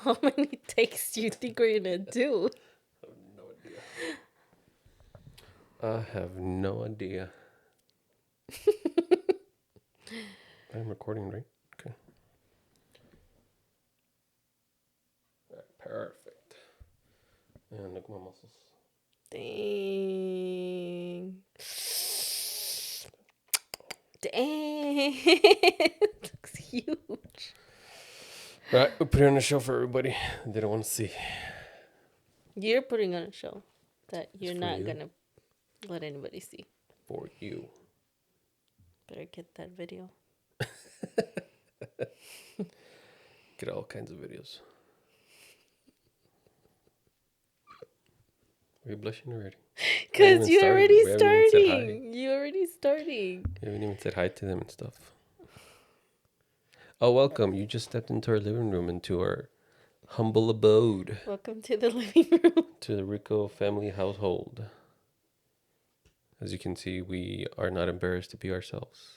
How many takes do you think we're gonna do? I have no idea. I'm recording, right? Okay. All right, perfect. And look at my muscles. Dang. Dang. Looks huge. Right, we're putting on a show for everybody. They don't want to see. You're putting on a show that you're for not you. gonna let anybody see. For you. Better get that video. Get all kinds of videos. Are you blushing already? Because you already We haven't even said hi. starting. You already starting. We haven't even said hi to them and stuff. Oh, welcome. You just stepped into our living room, into our humble abode. Welcome to the living room. To the Rico family household. As you can see, we are not embarrassed to be ourselves.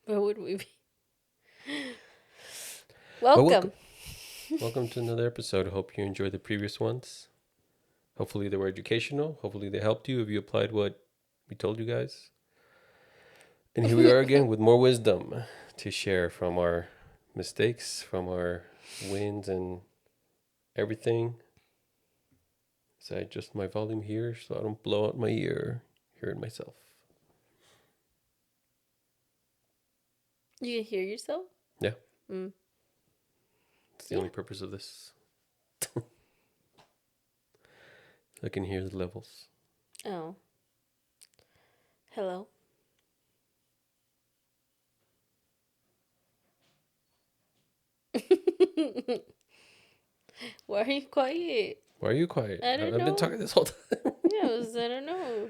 Where would we be? Welcome. Welcome to another episode. Hope you enjoyed the previous ones. Hopefully they were educational. Hopefully they helped you if you applied what we told you guys. And here we are again with more wisdom to share from our mistakes, from our wins and everything. So I adjust my volume here so I don't blow out my ear hearing myself. You can hear yourself? Yeah. Mm. It's the only purpose of this. I can hear the levels. Oh. Hello. Why are you quiet? Why are you quiet? I don't know. I've been talking this whole time. I don't know.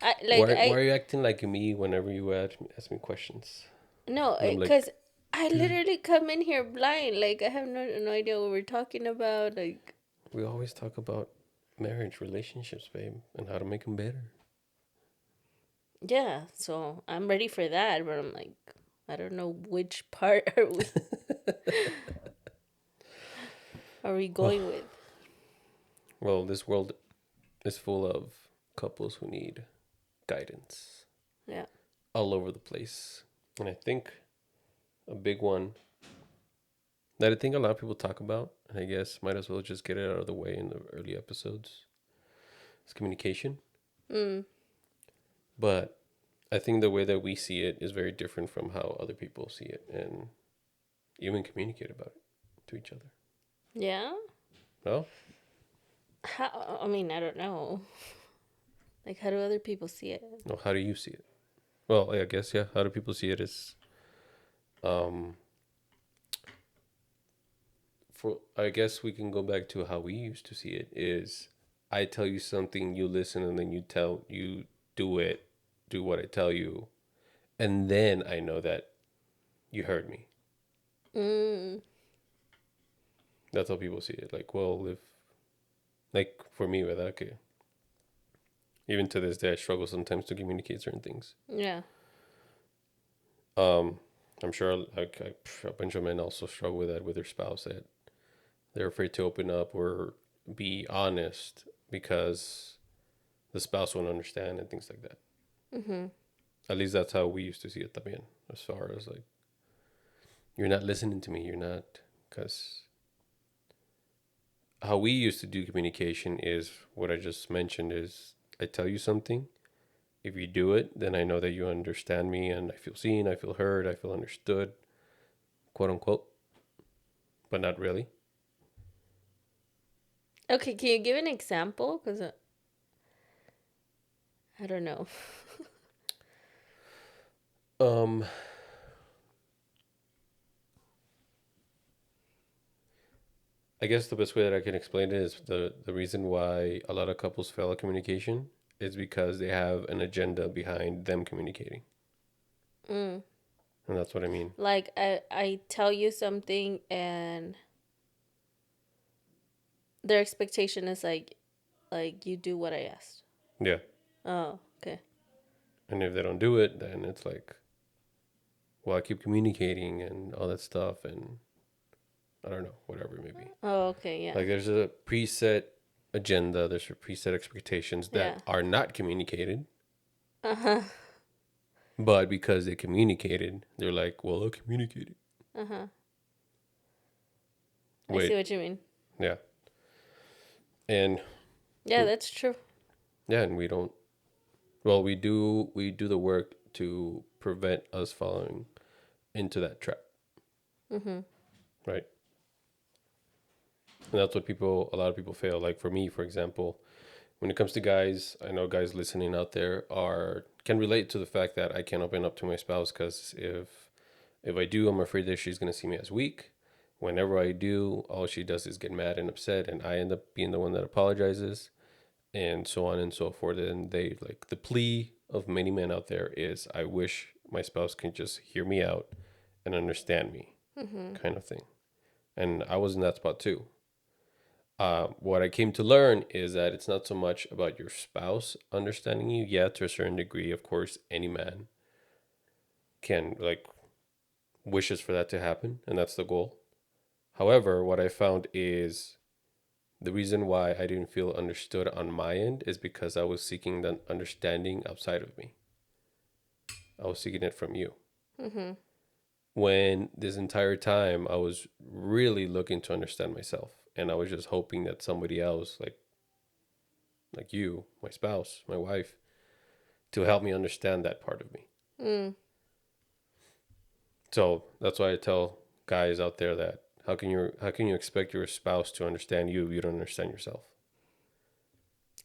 Why are you acting like me whenever you ask me questions? No, And I'm because like, I literally come in here blind. Like I have no idea what we're talking about. Like we always talk about marriage, relationships, babe, and how to make them better. yeah, so I'm ready for that, but I'm like, I don't know which part are we going with. Well, this world is full of couples who need guidance Yeah. all over the place. And I think a big one that I think a lot of people talk about, and I guess might as well just get it out of the way in the early episodes, is communication. Mm. But I think the way that we see it is very different from how other people see it and even communicate about it to each other. Yeah. No? How? I mean, I don't know. Like, how do other people see it? No, how do you see it? Well, I guess, yeah, how do people see it is for I guess we can go back to how we used to see it is I tell you something, you listen, and then you do it, do what I tell you, and then I know that you heard me. Mm. That's how people see it. Like, well, if like for me with that, okay, even to this day, I struggle sometimes to communicate certain things. Yeah. Um, I'm sure like a bunch of men also struggle with that with their spouse that they're afraid to open up or be honest because the spouse won't understand and things like that. Mm-hmm. At least that's how we used to see it también. As far as like, you're not listening to me. You're not, because how we used to do communication is what I just mentioned is I tell you something. If you do it, then I know that you understand me and I feel seen, I feel heard, I feel understood, quote unquote, but not really. Okay, can you give an example? Because I don't know. Um, I guess the best way that I can explain it is the reason why a lot of couples fail at communication is because they have an agenda behind them communicating. Mm. And that's what I mean. Like I tell you something and their expectation is like you do what I asked. Yeah. Oh, okay. And if they don't do it, then it's like, well, I keep communicating and all that stuff, and I don't know, whatever maybe. Oh, okay, yeah. Like there's a preset agenda, there's a preset expectations that Yeah. are not communicated, Uh-huh. but because they communicated, they're like, well, I communicated. Uh-huh. I see Wait, what you mean. yeah, and Yeah, that's true. yeah, and we don't. Well, we do the work to prevent us falling into that trap, Mm-hmm. right? And that's what a lot of people fail. Like for me, for example, when it comes to guys, I know guys listening out there are can relate to the fact that I can't open up to my spouse because if I do, I'm afraid that she's gonna see me as weak. Whenever I do, all she does is get mad and upset, and I end up being the one that apologizes, and so on and so forth. And they like the plea of many men out there is, I wish my spouse can just hear me out and understand me, Mm-hmm. kind of thing. And I was in that spot too. What I came to learn is that it's not so much about your spouse understanding you. Yeah, to a certain degree, of course, any man can like wishes for that to happen, and that's the goal. However, what I found is the reason why I didn't feel understood on my end is because I was seeking that understanding outside of me. I was seeking it from you. Mm-hmm. When this entire time I was really looking to understand myself, and I was just hoping that somebody else, like you, my spouse, my wife, to help me understand that part of me. Mm. So that's why I tell guys out there that how can you expect your spouse to understand you if you don't understand yourself?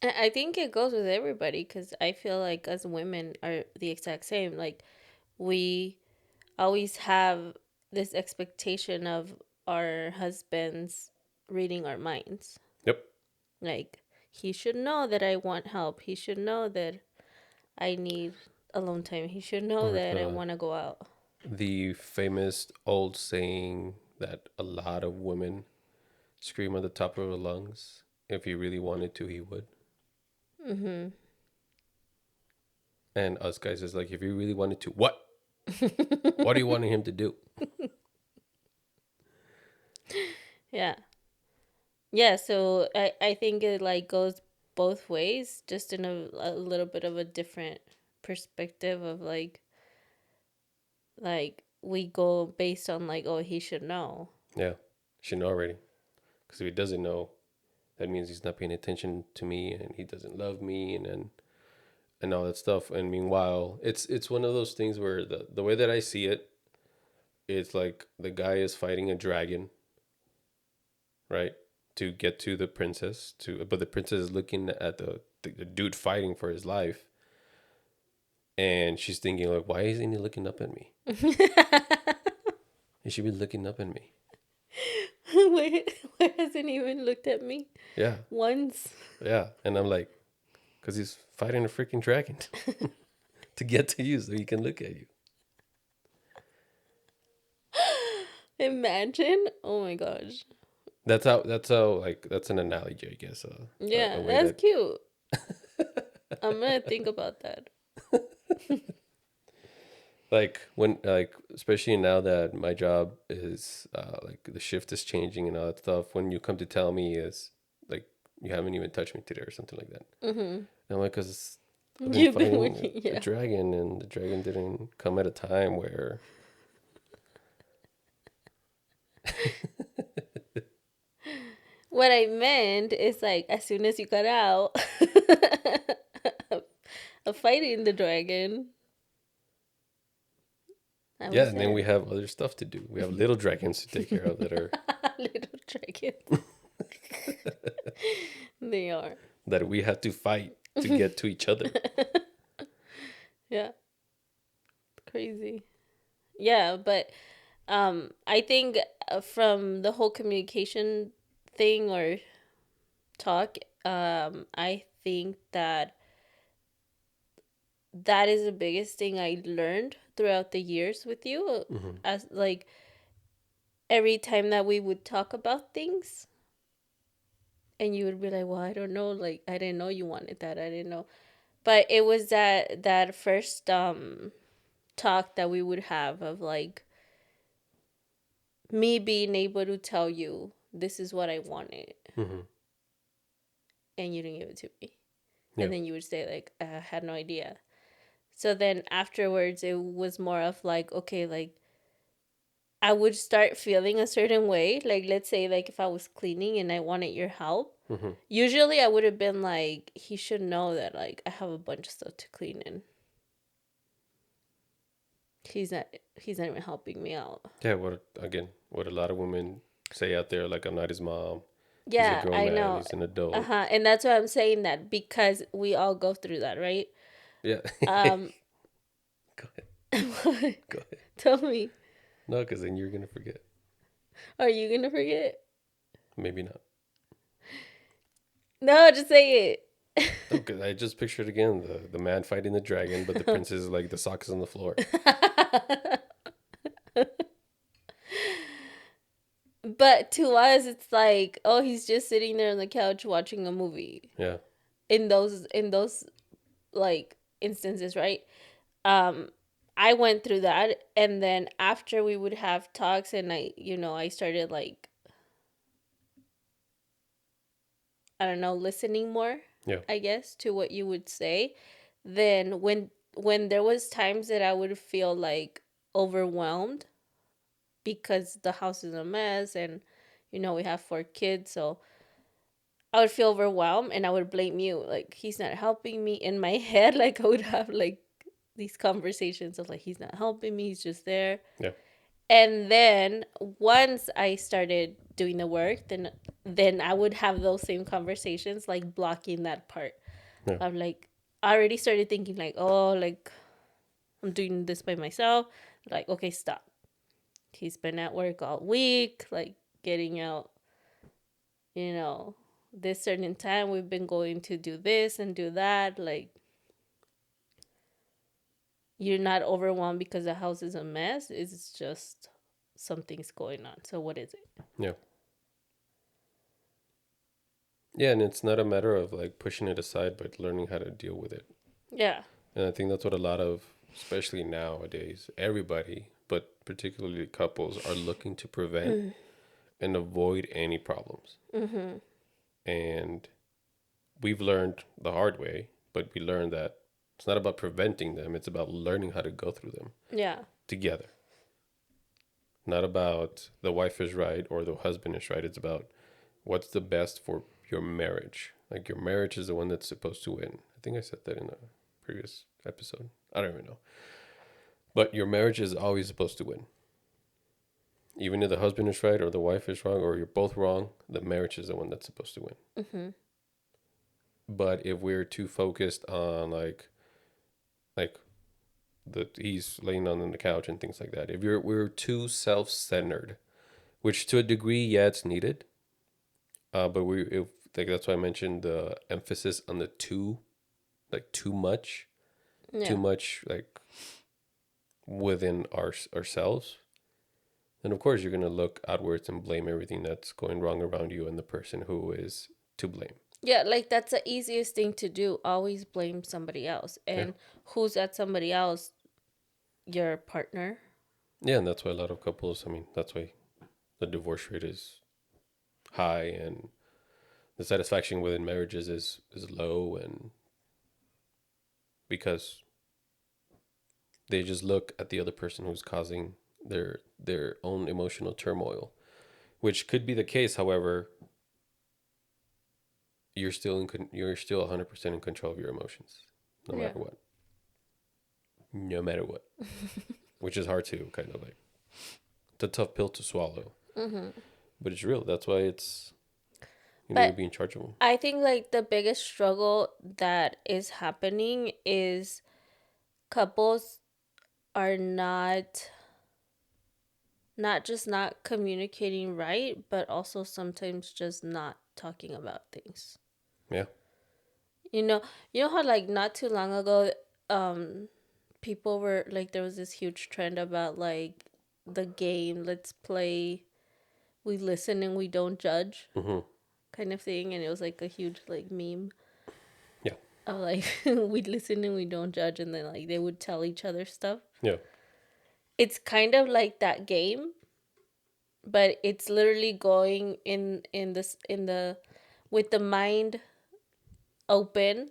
I think it goes with everybody because I feel like us women are the exact same. Like, we always have this expectation of our husbands reading our minds. Yep. Like, he should know that I want help. He should know that I need alone time. He should know Or that I want to go out. the famous old saying that a lot of women scream at the top of their lungs. If he really wanted to, he would. Mm-hmm. And us guys is like, if he really wanted to, what? What are you wanting him to do? Yeah. Yeah, so I think it like goes both ways, just in a little bit of a different perspective of like we go based on like, oh, he should know. Yeah, should know already. Because if he doesn't know, that means he's not paying attention to me and he doesn't love me and all that stuff. And meanwhile, it's one of those things where the way that I see it, it's like the guy is fighting a dragon, right? To get to the princess, but the princess is looking at the dude fighting for his life, and she's thinking like, why isn't he looking up at me? He should be looking up at me. Where hasn't even looked at me Yeah, once? yeah. And I'm like, because he's fighting a freaking dragon to get to you so he can look at you. Imagine. Oh my gosh. That's how like that's an analogy, I guess. A Yeah, way that's that cute. I'm gonna think about that. like when like especially now that my job is like the shift is changing and all that stuff. When you come to tell me is like you haven't even touched me today or something like that. Mm-hmm. And I'm like, because I've been You've been fighting working, a yeah. dragon, and the dragon didn't come at a time where What I meant is like as soon as you got out of fighting the dragon, I yeah, was and then we there. have other stuff to do. We have little dragons to take care of that are Little dragons. They are. that we have to fight to get to each other. Yeah, crazy. Yeah, but I think from the whole communication thing or talk, I think that that is the biggest thing I learned throughout the years with you. Hmm. As like every time that we would talk about things, and you would be like, "Well, I don't know. Like, I didn't know you wanted that. I didn't know." But it was that first talk that we would have of like me being able to tell you this is what I wanted Mm-hmm. and you didn't give it to me. Yeah. And then you would say like I had no idea. So then afterwards it was more of like, okay, like I would start feeling a certain way. Like let's say like if I was cleaning and I wanted your help, Mm-hmm. usually I would have been like, he should know that like I have a bunch of stuff to clean and he's not even helping me out. Yeah. What a lot of women say out there, like, I'm not his mom. He's a Yeah, grown I man. know. He's an adult. Uh-huh. And that's why I'm saying that because we all go through that, right? Yeah. Um Go ahead. what? Go ahead. Tell me. No, because then you're gonna forget. Are you gonna forget? Maybe not. No, just say No, because I just pictured again the man fighting the dragon, but the princess is like the socks on the floor. it. But to us it's like, oh, he's just sitting there on the couch watching a movie. Yeah. In those like instances, right? um I went through that, and then after we would have talks and I started like, I don't know, listening more, Yeah. I guess, to what you would say. Then when there was times that I would feel like overwhelmed because the house is a mess and we have 4 kids, so I would feel overwhelmed and I would blame you. Like, he's not helping me in my head. Like, I would have like these conversations of like, he's not helping me, he's just there. Yeah. And then once I started doing the work, then I would have those same conversations, like blocking that part. Yeah. I'm like, I already started thinking like, oh, like I'm doing this by myself. Like, okay, stop. He's been at work all week, like getting out, you know, this certain time we've been going to do this and do that. Like, you're not overwhelmed because the house is a mess. It's just something's going on. So what is it? Yeah. Yeah, and it's not a matter of like pushing it aside, but learning how to deal with it. Yeah. And I think that's what a lot of, especially nowadays, everybody, but particularly couples, are looking to prevent and avoid any problems. Mm-hmm. And we've learned the hard way, but we learned that it's not about preventing them, it's about learning how to go through them Yeah. together. Not about the wife is right or the husband is right. It's about what's the best for your marriage. Like, your marriage is the one that's supposed to win. I think I said that in a previous episode. I don't even know. But your marriage is always supposed to win. Even if the husband is right or the wife is wrong or you're both wrong, the marriage is the one that's supposed to win. Mm-hmm. But if we're too focused on like that he's laying on the couch and things like that, if we're too self-centered, which to a degree, yeah, it's needed. But we if like that's why I mentioned the emphasis on the too, like too Yeah. much like within ourselves. Then of course you're gonna look outwards and blame everything that's going wrong around you and the person who is to blame. Yeah, like that's the easiest thing to do. Always blame somebody else. Yeah. And who's that somebody else? Your partner. Yeah, and that's why a lot of couples, I mean, that's why the divorce rate is high and the satisfaction within marriages is low, and because they just look at the other person who's causing their own emotional turmoil, which could be the case. However, you're still 100% in control of your emotions, no Yeah. matter what. No matter what, which is hard to kind of like, it's a tough pill to swallow, Mm-hmm. but it's real. That's why it's you need to But be in charge of them. I think like the biggest struggle that is happening is couples are not just not communicating right, but also sometimes just not talking about things. Yeah. You know, you know how like not too long ago, um, people were like there was this huge trend about like the game, let's play, we listen and we don't judge Mm-hmm. kind of thing, and it was like a huge like meme Yeah. of like we listen and we don't judge, and then like they would tell each other stuff. Yeah. It's kind of like that game, but it's literally going in this in the with the mind open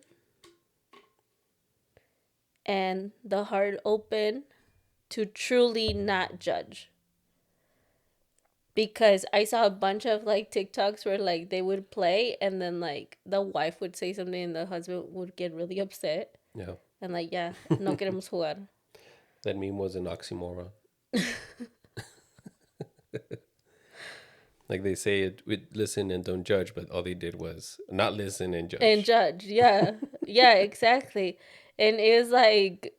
and the heart open to truly not judge. Because I saw a bunch of like TikToks where like they would play and then like the wife would say something and the husband would get really upset Yeah. and like, yeah, no queremos jugar. That meme was an oxymoron. Like they say it with listen and don't judge, but all they did was not listen and And judge. judge, yeah. Yeah, exactly. And it was like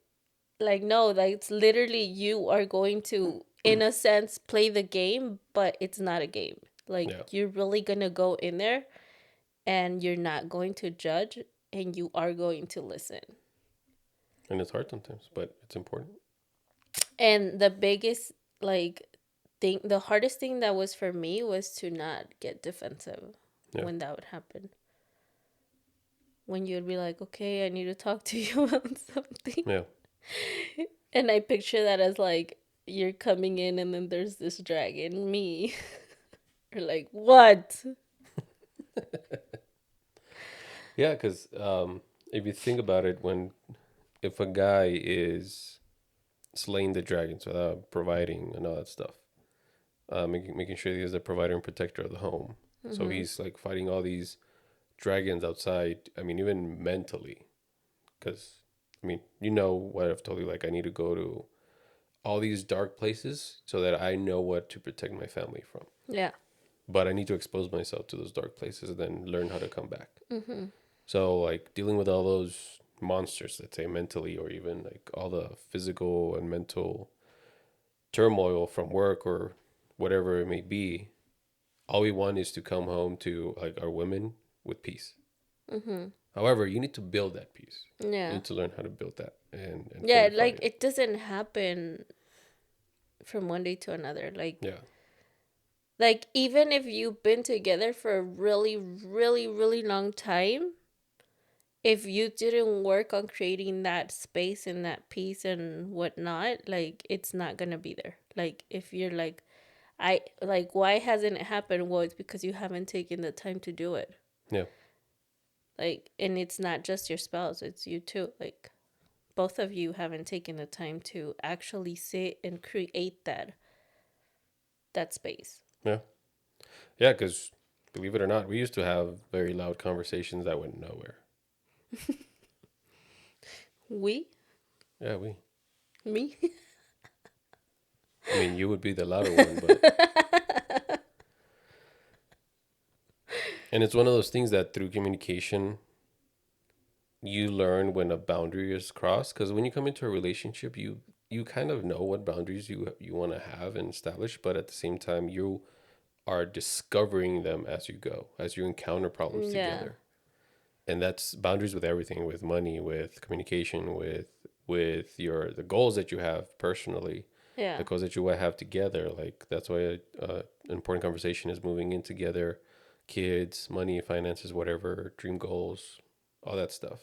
no, like it's literally you are going to in a sense play the game, but it's not a game. Like Yeah. you're really gonna go in there and you're not going to judge and you are going to listen. And it's hard sometimes, but it's important. And the biggest like thing, the hardest thing that was for me was to not get defensive Yeah. when that would happen. When you'd be like, okay, I need to talk to you about something. Yeah. And I picture that as like you're coming in and then there's this dragon, me. You're like, what? Yeah, because if you think about it, if a guy is slaying the dragons without providing and all that stuff, making sure he's the provider and protector of the home, so Mm-hmm. he's like fighting all these dragons outside. I mean, even mentally, because I mean, you know what I've told you. Like, I need to go to all these dark places so that I know what to protect my family from. Yeah. But I need to expose myself to those dark places and then learn how to come back. Mm-hmm. So like dealing with all those monsters, let's say mentally, or even like all the physical and mental turmoil from work or whatever it may be, all we want is to come home to like our women with peace. Mm-hmm. However, you need to build that peace. You Yeah. need to learn how to build that and Yeah, fortify like it. it doesn't happen from one day to another. Yeah. Like even if you've been together for a really, really, really long time, if you didn't work on creating that space and that peace and whatnot, like it's not gonna be there. Like if you're like, I like, why hasn't it happened? Well, it's because you haven't taken the time to do it. Yeah. Like, and it's not just your spouse, it's you too. Like both of you haven't taken the time to actually sit and create that space. Yeah. Yeah, because believe it or not, we used to have very loud conversations that went nowhere. We, Yeah, we. me. I mean, you would be the louder one, but and it's one of those things that through communication you learn when a boundary is crossed. Because when you come into a relationship, you kind of know what boundaries you want to have and establish, but at the same time you are discovering them as you go, as you encounter problems Yeah. together. And that's boundaries with everything, with money, with communication, with your the goals that you have personally, Yeah. the goals that you have together. Like that's why an important conversation is moving in together, kids, money, finances, whatever, dream goals, all that stuff.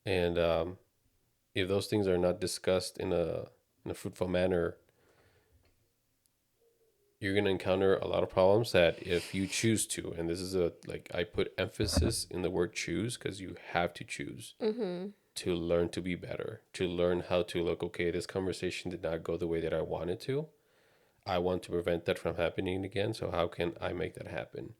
And if those things are not discussed in a fruitful manner, you're going to encounter a lot of problems that if you choose to, and this is a like I put emphasis in the word choose because you have to choose Mm-hmm. to learn to be better, to learn how to look, okay, this conversation did not go the way that I wanted to. I want to prevent that from happening again. So how can I make that happen?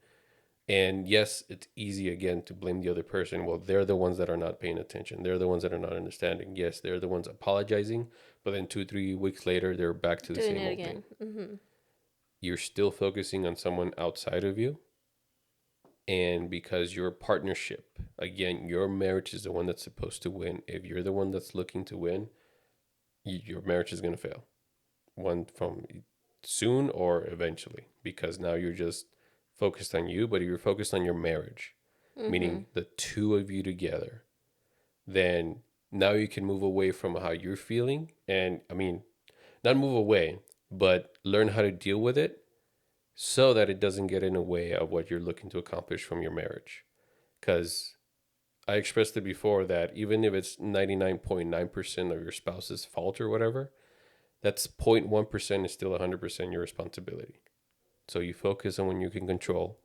And yes, it's easy again to blame the other person. Well, they're the ones that are not paying attention. They're the ones that are not understanding. Yes, they're the ones apologizing, but then 2, 3 weeks later, they're back to the Doing same it old thing. again. Mm-hmm. You're still focusing on someone outside of you. And because your partnership, again, your marriage is the one that's supposed to win. If you're the one that's looking to win, your marriage is going to fail. One from soon or eventually, because now you're just focused on you, but if you're focused on your marriage, Mm-hmm. meaning the two of you together, then now you can move away from how you're feeling. And I mean, not move away, but learn how to deal with it so that it doesn't get in the way of what you're looking to accomplish from your marriage. Because I expressed it before that even if it's 99.9% of your spouse's fault or whatever, that's 0.1% is still 100% your responsibility. So you focus on what you can control,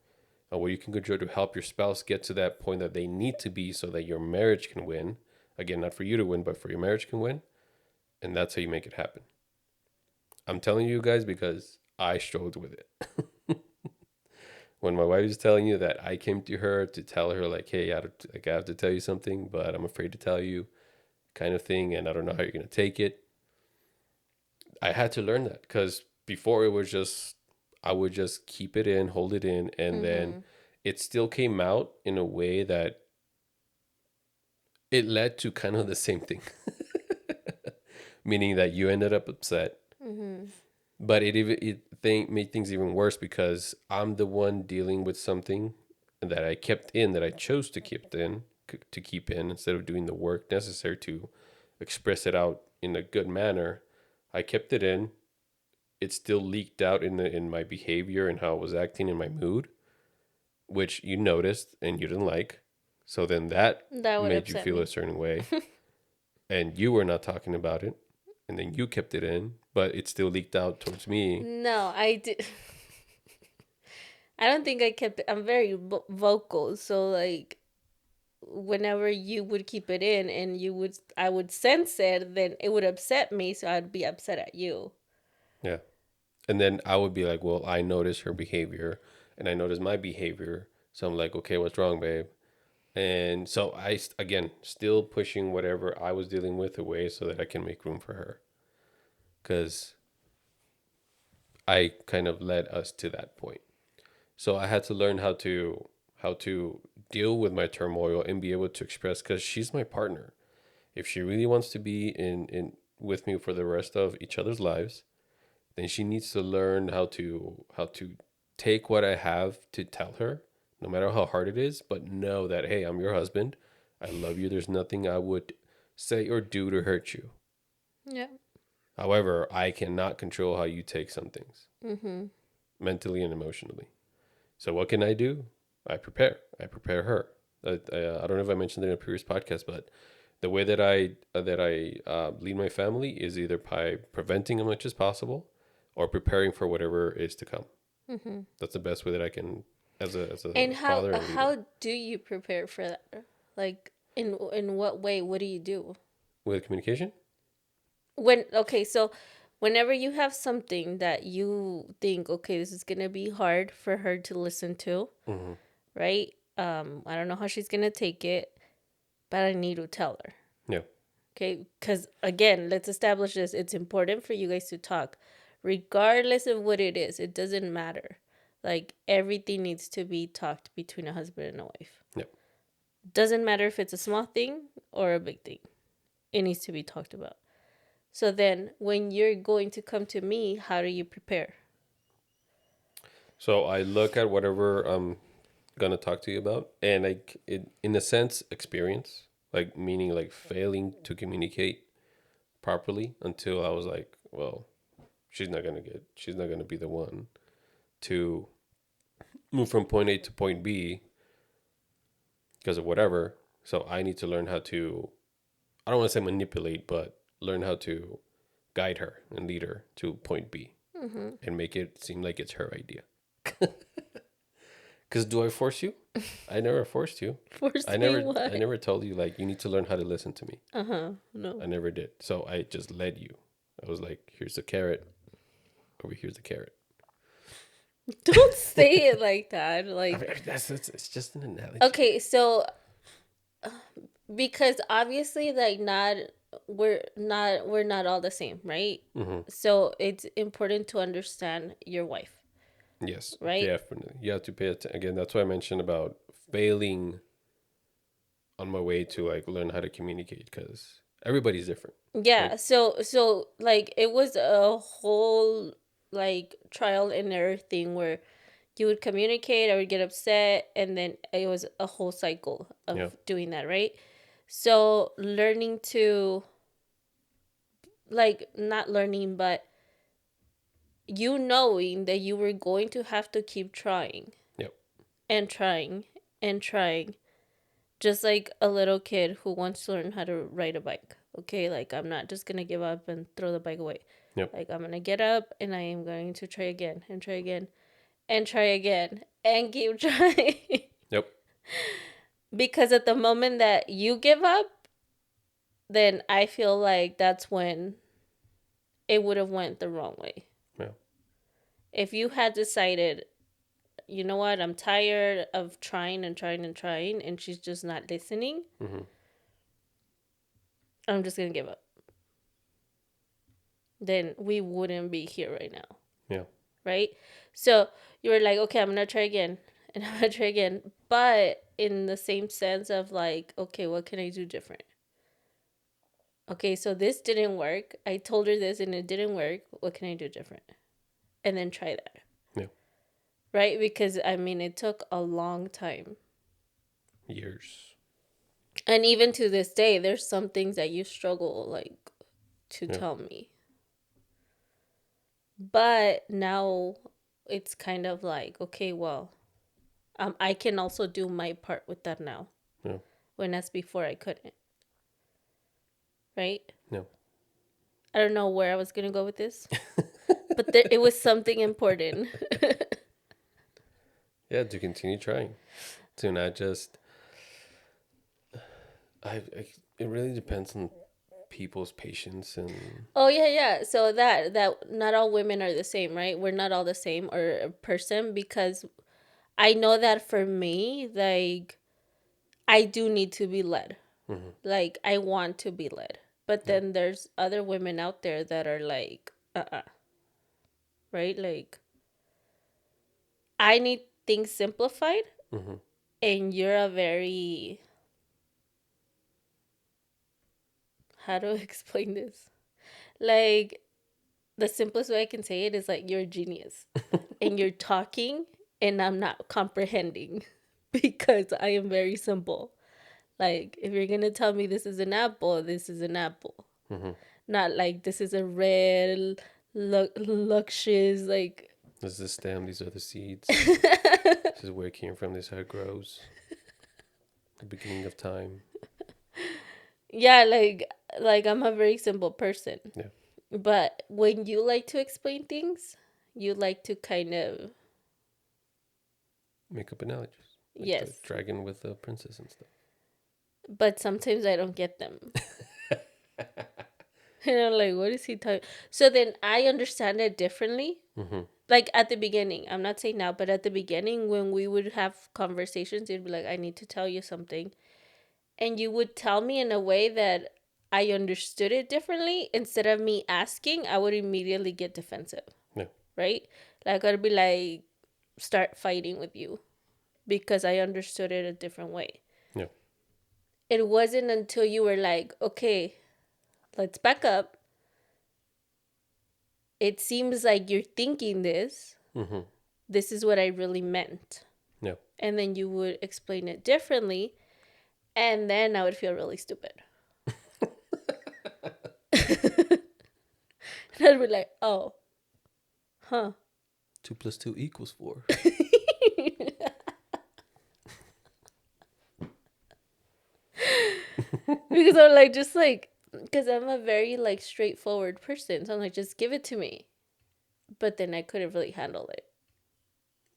on what you can control to help your spouse get to that point that they need to be so that your marriage can win. Again, not for you to win, but for your marriage can win. And that's how you make it happen. I'm telling you guys because I struggled with it. When my wife is telling you that, I came to her to tell her like, hey, I have to tell you something, but I'm afraid to tell you, kind of thing, and I don't know how you're gonna take it. I had to learn that because before it was just I would just keep it in, hold it in, and then Mm-hmm. it still came out in a way that it led to kind of the same thing, meaning that you ended up upset, Mm-hmm. but it made things even worse because I'm the one dealing with something that I kept in, that I chose to keep in instead of doing the work necessary to express it out in a good manner. I kept it in. It still leaked out in my behavior and how I was acting in my mood, which you noticed and you didn't like. So then that That would made you upset feel a me. certain way, and you were not talking about it, and then you kept it in, but it still leaked out towards me. No, I did. I don't think I kept. I'm very vocal, so like whenever you would keep it in and I would sense it, then it would upset me, so I'd be upset at you. Yeah. And then I would be like, well, I noticed her behavior and I noticed my behavior. So I'm like, okay, what's wrong, babe? And so again, still pushing whatever I was dealing with away so that I can make room for her. Because I kind of led us to that point. So I had to learn how to deal with my turmoil and be able to express, because she's my partner. If she really wants to be in with me for the rest of each other's lives, then she needs to learn how to take what I have to tell her, no matter how hard it is, but know that, hey, I'm your husband. I love you. There's nothing I would say or do to hurt you. Yeah. However, I cannot control how you take some things, Mm-hmm. mentally and emotionally. So what can I do? I prepare. I prepare her. I don't know if I mentioned it in a previous podcast, but the way that I lead my family is either by preventing as much as possible, or preparing for whatever is to come. Mm-hmm. That's the best way that I can, as a And father and leader. how do you prepare for that? Like in what way? What do you do? With communication. When okay, so whenever you have something that you think, okay, this is gonna be hard for her to listen to, Mm-hmm. right? I don't know how she's gonna take it, but I need to tell her. Yeah. Okay, because again, let's establish this. It's important for you guys to talk, regardless of what it is. It doesn't matter. Like everything needs to be talked between a husband and a wife. Yeah. Doesn't matter if it's a small thing or a big thing. It needs to be talked about. So then, when you're going to come to me, how do you prepare? So I look at whatever I'm gonna talk to you about, and in a sense, experience, like meaning like failing to communicate properly until I was like, well, she's not gonna be the one to move from point A to point B because of whatever. So I need to learn how to, I don't want to say manipulate, but learn how to guide her and lead her to point B Mm-hmm. and make it seem like it's her idea. Because do I force you? I never forced you. Force I me never I what? never told you like you need to learn how to listen to me. Uh huh. No. I never did. So I just led you. I was like, here's the carrot. Over here's the carrot. Don't say it like that. I mean, Like, that's it's just an analogy. okay, so because obviously, like, we're not all the same, right? Mm-hmm. So it's important to understand your wife, Yes, right? definitely. You have to pay attention. Again, that's why I mentioned about failing on my way to like learn how to communicate, because everybody's different. Like, Yeah. So like it was a whole like trial and error thing where you would communicate, I would get upset, and then it was a whole cycle yeah, of doing that, right? So learning to like not learning, but you knowing that you were going to have to keep trying yep, and trying and trying Just like a little kid who wants to learn how to ride a bike. Okay, like I'm not just gonna give up and throw the bike away. Yep. Like I'm gonna get up and I am going to try again and try again and try again and keep trying. Yep. Because at the moment that you give up, then I feel like that's when it would have went the wrong way. Yeah. If you had decided, you know what, I'm tired of trying and trying and trying, and she's just not listening, Mm-hmm. I'm just gonna give up. Then we wouldn't be here right now. Yeah. Right? So you were like, okay, I'm gonna try again and I'm gonna try again. But in the same sense of like, okay, what can I do different? Okay, so this didn't work. I told her this and it didn't work. What can I do different? And then try that. Yeah. Right? Because I mean, it took a long time. Years. And even to this day, there's some things that you struggle like to Yeah. tell me. But now it's kind of like, okay, well, I can also do my part with that now. Yeah. When that's before I couldn't. Right? No. I don't know where I was gonna go with this, but it was something important. Yeah. To continue trying. To not just. It really depends on people's patience and. Oh yeah, yeah. So that not all women are the same, right? We're not all the same or a person because I know that for me, like I do need to be led. Mm-hmm. Like I want to be led. But Yeah. then there's other women out there that are like, right? Like I need things simplified Mm-hmm. and you're a very, how do I explain this? Like the simplest way I can say it is like you're a genius and you're talking and I'm not comprehending because I am very simple. Like if you're gonna tell me this is an apple, this is an apple. Mm-hmm. Not like this is a red luscious like This is the stem. These are the seeds. This is where it came from. This is how it grows. The beginning of time. yeah, like I'm a very simple person. Yeah. But when you like to explain things, you like to kind of Make up analogies. Like the yes. dragon with the princess and stuff. But sometimes I don't get them. And I'm like, what is he talking? So then I understand it differently. Mm-hmm. Like at the beginning, I'm not saying now, but at the beginning when we would have conversations, you'd be like, I need to tell you something. And you would tell me in a way that I understood it differently. Instead of me asking, I would immediately get defensive. Yeah. Right? Like I'd be like, start fighting with you because I understood it a different way. Yeah. It wasn't until you were like, okay, let's back up. It seems like you're thinking this. Mm-hmm. This is what I really meant. Yeah. And then you would explain it differently. And then I would feel really stupid. And I'd be like, oh, huh. 2 + 2 = 4. Because I'm like, just like, because I'm a very like straightforward person. So I'm like, just give it to me. But then I couldn't really handle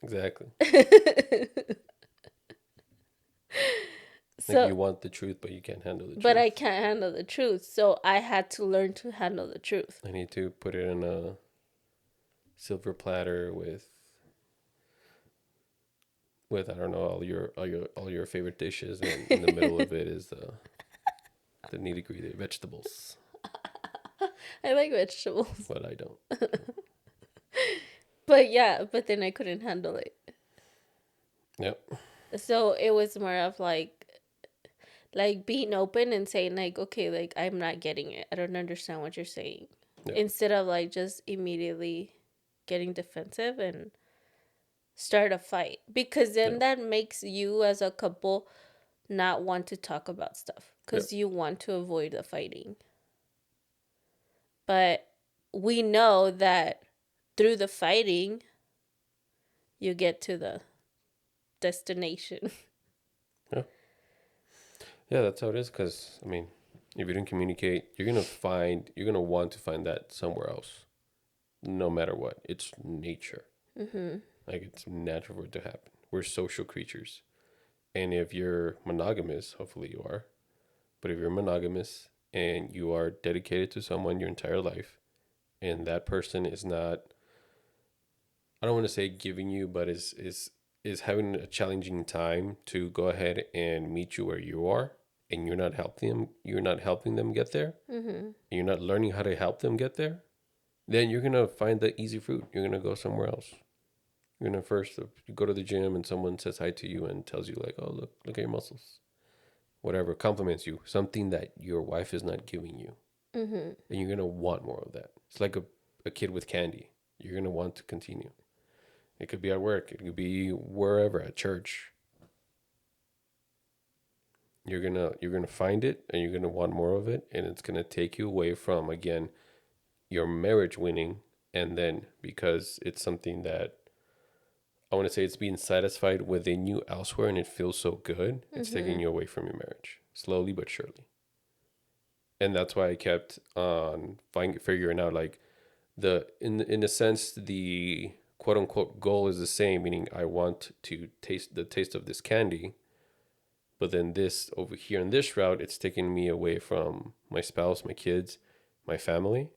Exactly. it. Like So, you want the truth, but you can't handle the but truth. I can't handle the truth. So I had to learn to handle the truth. I need to put it in a silver platter with I don't know all your favorite dishes, and in the middle of it is the nitty gritty vegetables. I like vegetables. But I don't. But yeah, but then I couldn't handle it. Yep. So it was more of like being open and saying like, okay, like I'm not getting it. I don't understand what you're saying. Yep. Instead of like just immediately getting defensive and start a fight. Because then Yep. that makes you as a couple not want to talk about stuff. Yep. Because you want to avoid the fighting. But we know that through the fighting, you get to the destination. Yeah. Yeah, that's how it is. Because I mean, if you didn't communicate, you're gonna want to find that somewhere else, no matter what. It's nature. Mm-hmm. Like it's natural for it to happen. We're social creatures, and if you're monogamous, hopefully you are. But if you're monogamous and you are dedicated to someone your entire life, and that person is not, I don't want to say giving you, but is having a challenging time to go ahead and meet you where you are, and you're not helping them get there, Mm-hmm. and you're not learning how to help them get there, then you're gonna find the easy fruit. You're gonna go somewhere else. You're gonna first you go to the gym and someone says hi to you and tells you like, "Oh, look at your muscles," whatever, compliments you, something that your wife is not giving you, Mm-hmm. and you're gonna want more of that. It's like a kid with candy. You're gonna want to continue. It could be at work. It could be wherever, at church. You're gonna find it and you're gonna want more of it, and it's gonna take you away from again your marriage winning, and then because it's something that I want to say it's being satisfied within you elsewhere and it feels so good, it's Mm-hmm. taking you away from your marriage slowly but surely. And that's why I kept on figuring out like in a sense the quote unquote goal is the same, meaning I want to taste the taste of this candy, but then this over here in this route, it's taking me away from my spouse, my kids, my family.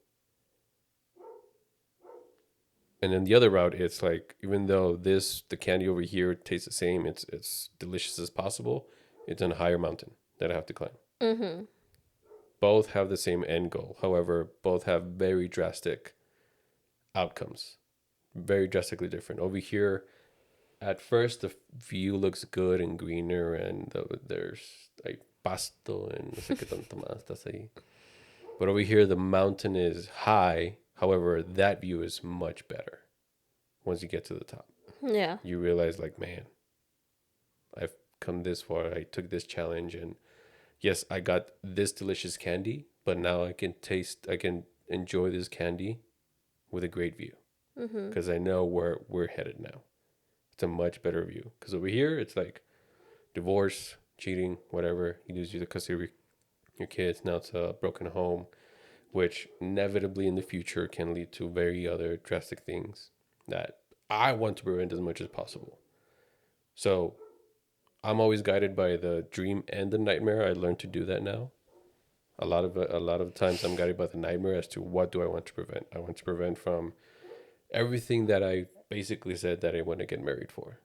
And then the other route, it's like even though the candy over here tastes the same, it's delicious as possible. It's on a higher mountain that I have to climb. Mm-hmm. Both have the same end goal. However, both have very drastic outcomes, very drastically different. Over here, at first, the view looks good and greener, and there's like pasto and no sé qué tanto más estás ahí. But over here, the mountain is high. However, that view is much better once you get to the top. Yeah. You realize, like, man, I've come this far. I took this challenge, and yes, I got this delicious candy, but now I can enjoy this candy with a great view Mm-hmm. because I know where we're headed now. It's a much better view because over here, it's like divorce, cheating, whatever. You lose the custody of your kids. Now it's a broken home, which inevitably in the future can lead to very other drastic things that I want to prevent as much as possible. So I'm always guided by the dream and the nightmare. I learned to do that now. A lot of times I'm guided by the nightmare as to what do I want to prevent. I want to prevent from everything that I basically said that I want to get married for.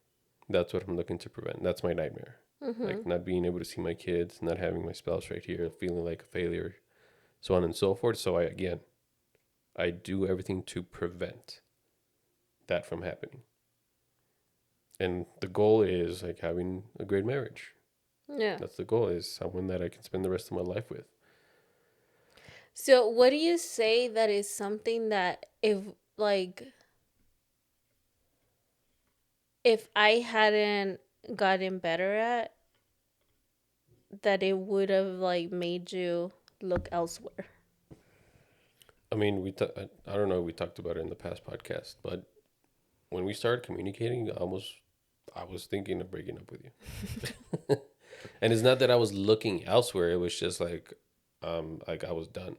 That's what I'm looking to prevent. That's my nightmare. Mm-hmm. Like not being able to see my kids, not having my spouse right here, feeling like a failure, so on and so forth. So I do everything to prevent that from happening. And the goal is like having a great marriage. Yeah. That's the goal, is someone that I can spend the rest of my life with. So, what do you say that is something that like if I hadn't gotten better at, that it would have like made you look elsewhere? I mean, I don't know if we talked about it in the past podcast, but when we started communicating, I was thinking of breaking up with you. And it's not that I was looking elsewhere, it was just like I was done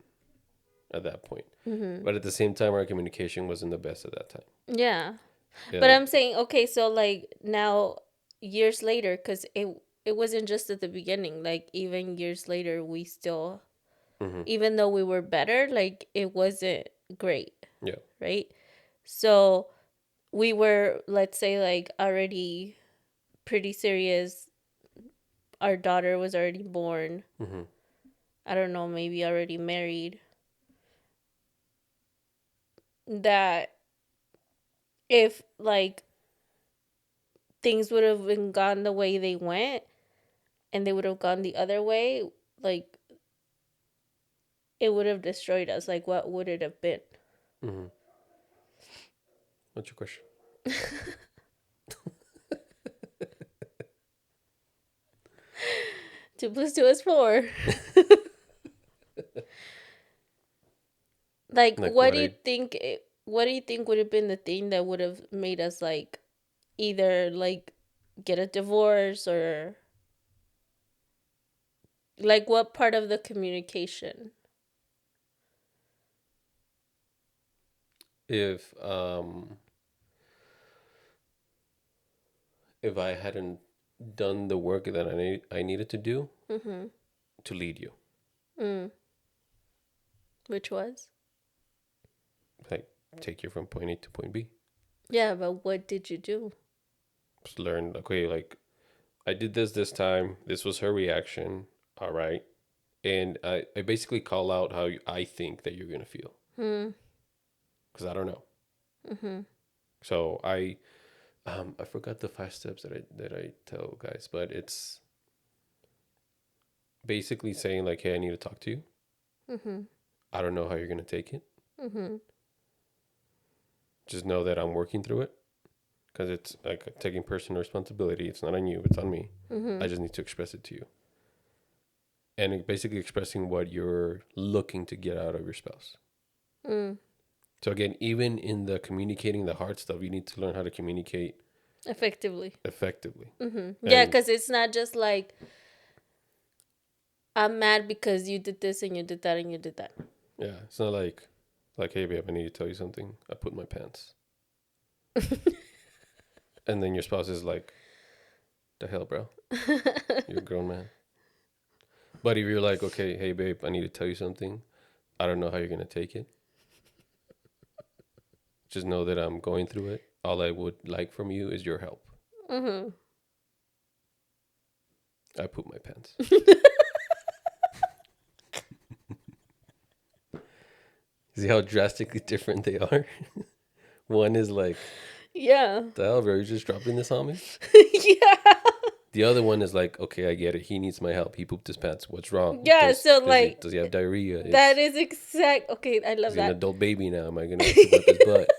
at that point. Mm-hmm. But at the same time our communication wasn't the best at that time. Yeah. But Yeah. I'm saying, okay, so like now, years later, because it wasn't just at the beginning. Like even years later, we still, Hmm. even though we were better, like it wasn't great, Yeah. right? So we were, let's say, like already pretty serious. Our daughter was already born. Hmm. I don't know, maybe already married. That if like things would have been gone the way they went, and they would have gone the other way, like it would have destroyed us. Like, what would it have been? Hmm. What's your question? 2 plus 2 is 4. Like, Like what I what do you think would have been the thing that would have made us like either like get a divorce or Like, what part of the communication? If um if I hadn't done the work that I needed to do Mm-hmm. to lead you, Mm. Which was? like take you from point A to point B. Yeah, but what did you do? Just learn, okay, like I did this time. This was her reaction. All right. And I basically call out how I think that you're going to feel Hmm. because I don't know. Mm-hmm. So I forgot the 5 steps that I tell guys, but it's basically saying like, hey, I need to talk to you. Mm-hmm. I don't know how you're going to take it. Mm-hmm. Just know that I'm working through it because it's like taking personal responsibility. It's not on you, it's on me. Mm-hmm. I just need to express it to you. And basically expressing what you're looking to get out of your spouse. Mm. So again, even in the communicating the hard stuff, you need to learn how to communicate Effectively. effectively. Mm-hmm. Yeah, And because it's not just like, I'm mad because you did this and you did that and you did that. yeah, it's not like hey babe, I need to tell you something. I put my pants. And then your spouse is like, the hell, bro? You're a grown man. But if you're like, okay, hey babe, I need to tell you something. I don't know how you're gonna take it. Just know that I'm going through it. All I would like from you is your help. Mm-hmm. I poop my pants. See how drastically different they are? One is like, Yeah. the hell, bro, you're just dropping this on me? Yeah. The other one is like, okay, I get it. He needs my help. He pooped his pants. What's wrong? Yeah, so like, Does he have diarrhea? that is exact. Okay, I Is love he an that. adult baby now? Am I gonna have to wipe his butt?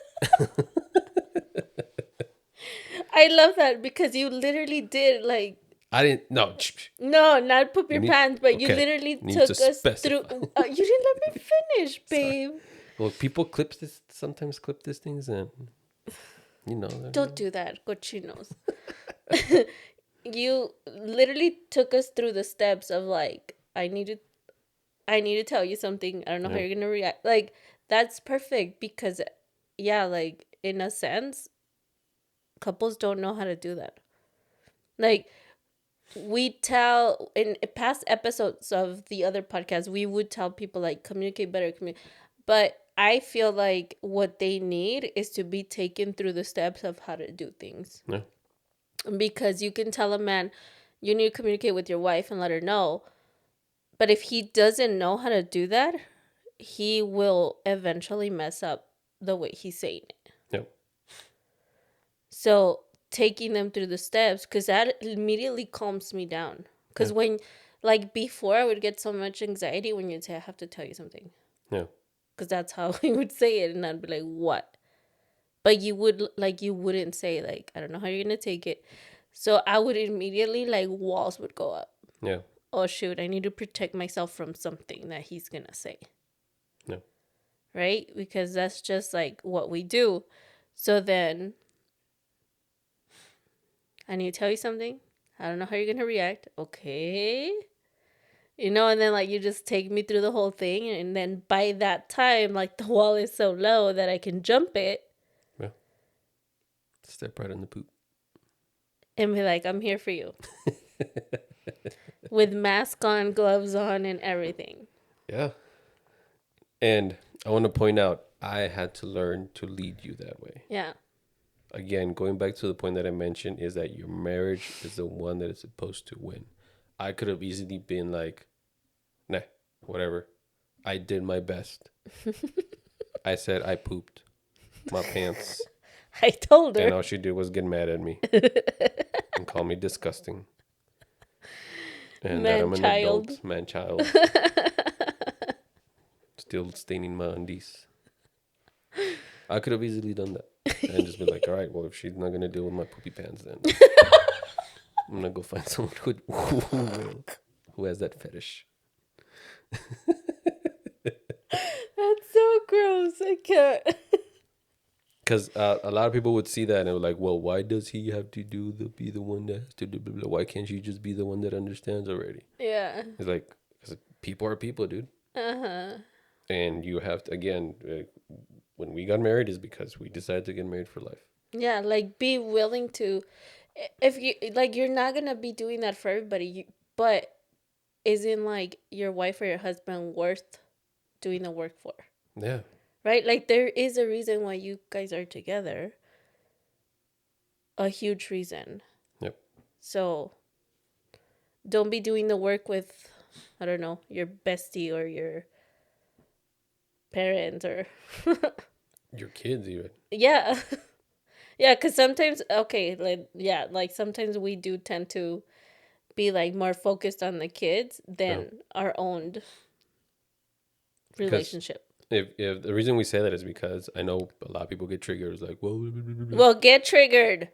I love that because you literally did like, I didn't. No, no, not poop you your need. pants, but you Okay, literally you need to took us through. specify. You didn't let me finish, Sorry. babe. Well, people sometimes clip these things, and you know Don't do that, cochinos. You literally took us through the steps of like, I need to tell you something. I don't know how yeah, you're gonna react. Like, that's perfect because, yeah, like in a sense, couples don't know how to do that. Like, we tell in past episodes of the other podcast, we would tell people like, communicate better, but I feel like what they need is to be taken through the steps of how to do things. yeah, Because you can tell a man, you need to communicate with your wife and let her know, but if he doesn't know how to do that, he will eventually mess up the way he's saying it. yeah, So taking them through the steps, because that immediately calms me down. yeah, Because when, like before, I would get so much anxiety when you'd say, I have to tell you something. yeah, Because that's how he would say it. And I'd be like, what? But you wouldn't say, like, I don't know how you're going to take it. So I would immediately, like, walls would go up. yeah, Oh, shoot, I need to protect myself from something that he's going to say. yeah, Right? Because that's just, like, what we do. So then I need to tell you something. I don't know how you're going to react. Okay. And then like you just take me through the whole thing. And then by that time, like the wall is so low that I can jump it yeah. Step right in the poop. and be like, I'm here for you. With mask on, gloves on, and everything. Yeah. And I want to point out, I had to learn to lead you that way. Yeah. Again, going back to the point that I mentioned, is that your marriage is the one that is supposed to win. I could have easily been like, nah, whatever. I did my best. I said I pooped my pants, I told and her. all she did was get mad at me and call me disgusting, and that Man I'm an child. adult man child, still staining my undies. I could have easily done that and just be like, all right, well, if she's not gonna deal with my poopy pants, then I'm gonna go find someone who has that fetish. That's so gross. I can't. Because a lot of people would see that and they were like, well, why does he have to be the one that has to do blah, blah, blah? Why can't you just be the one that understands already? Yeah. It's like, because people are people, dude. Uh-huh. And you have to, again, when we got married is because we decided to get married for life. Yeah, like be willing to, if you like, you're not gonna be doing that for everybody, but isn't like your wife or your husband worth doing the work for? Yeah. Right? Like there is a reason why you guys are together, a huge reason. Yep. So don't be doing the work with, I don't know, your bestie or your parents or Your kids, even. yeah. Yeah, because sometimes, okay, like, yeah, like sometimes we do tend to be like more focused on the kids Yeah. than our own Because relationship. if the reason we say that is because I know a lot of people get triggered. It's like, well, blah, blah, blah, blah. Well, get triggered.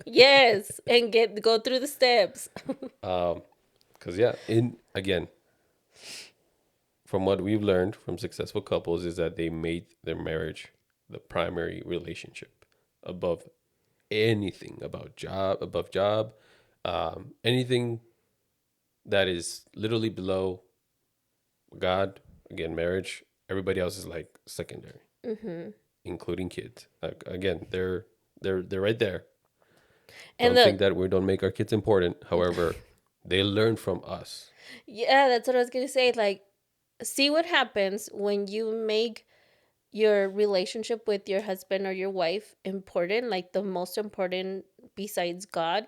Yes, and get go through the steps. Because yeah, in again, from what we've learned from successful couples is that they made their marriage the primary relationship above anything above job, anything that is literally below God. Again, marriage. Everybody else is like secondary, Hmm. including kids. Like again, they're right there. And Don't think look, that we don't make our kids important. However, they learn from us. yeah, that's what I was gonna say. Like, see what happens when you make your relationship with your husband or your wife important, like the most important besides God.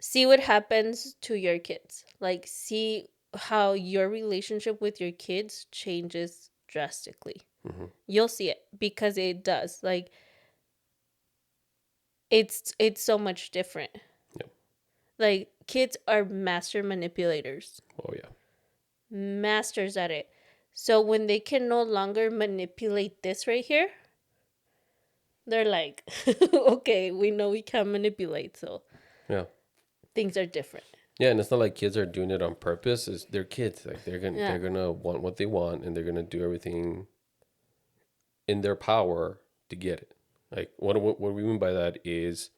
See what happens to your kids. Like, see how your relationship with your kids changes drastically. Hmm. You'll see it because it does. Like, it's so much different. Yep. Like, kids are master manipulators, Oh yeah. masters at it. So when they can no longer manipulate this right here, they're like, okay, we know we can manipulate, so Yeah. things are different. Yeah, and it's not like kids are doing it on purpose. It's they're kids. Like Yeah. they're gonna want what they want, and they're gonna do everything in their power to get it. Like what we mean by that is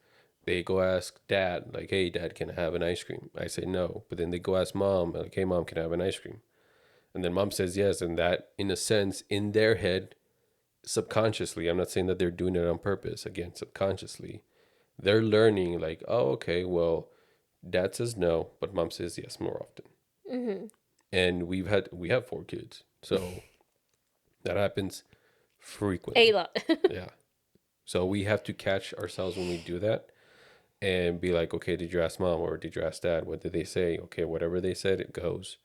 they go ask dad, like, "Hey, dad, can I have an ice cream?" I say no, but then they go ask mom, like, "Hey, mom, can I have an ice cream?" And then mom says yes, and that, in a sense, in their head, subconsciously, I'm not saying that they're doing it on purpose. Again, subconsciously, they're learning, like, oh, okay, well, dad says no, but mom says yes more often. Hmm. And we have four kids, so that happens A frequently. lot. Yeah. So we have to catch ourselves when we do that and be like, okay, did you ask mom or did you ask dad? What did they say? Okay, whatever they said, it goes.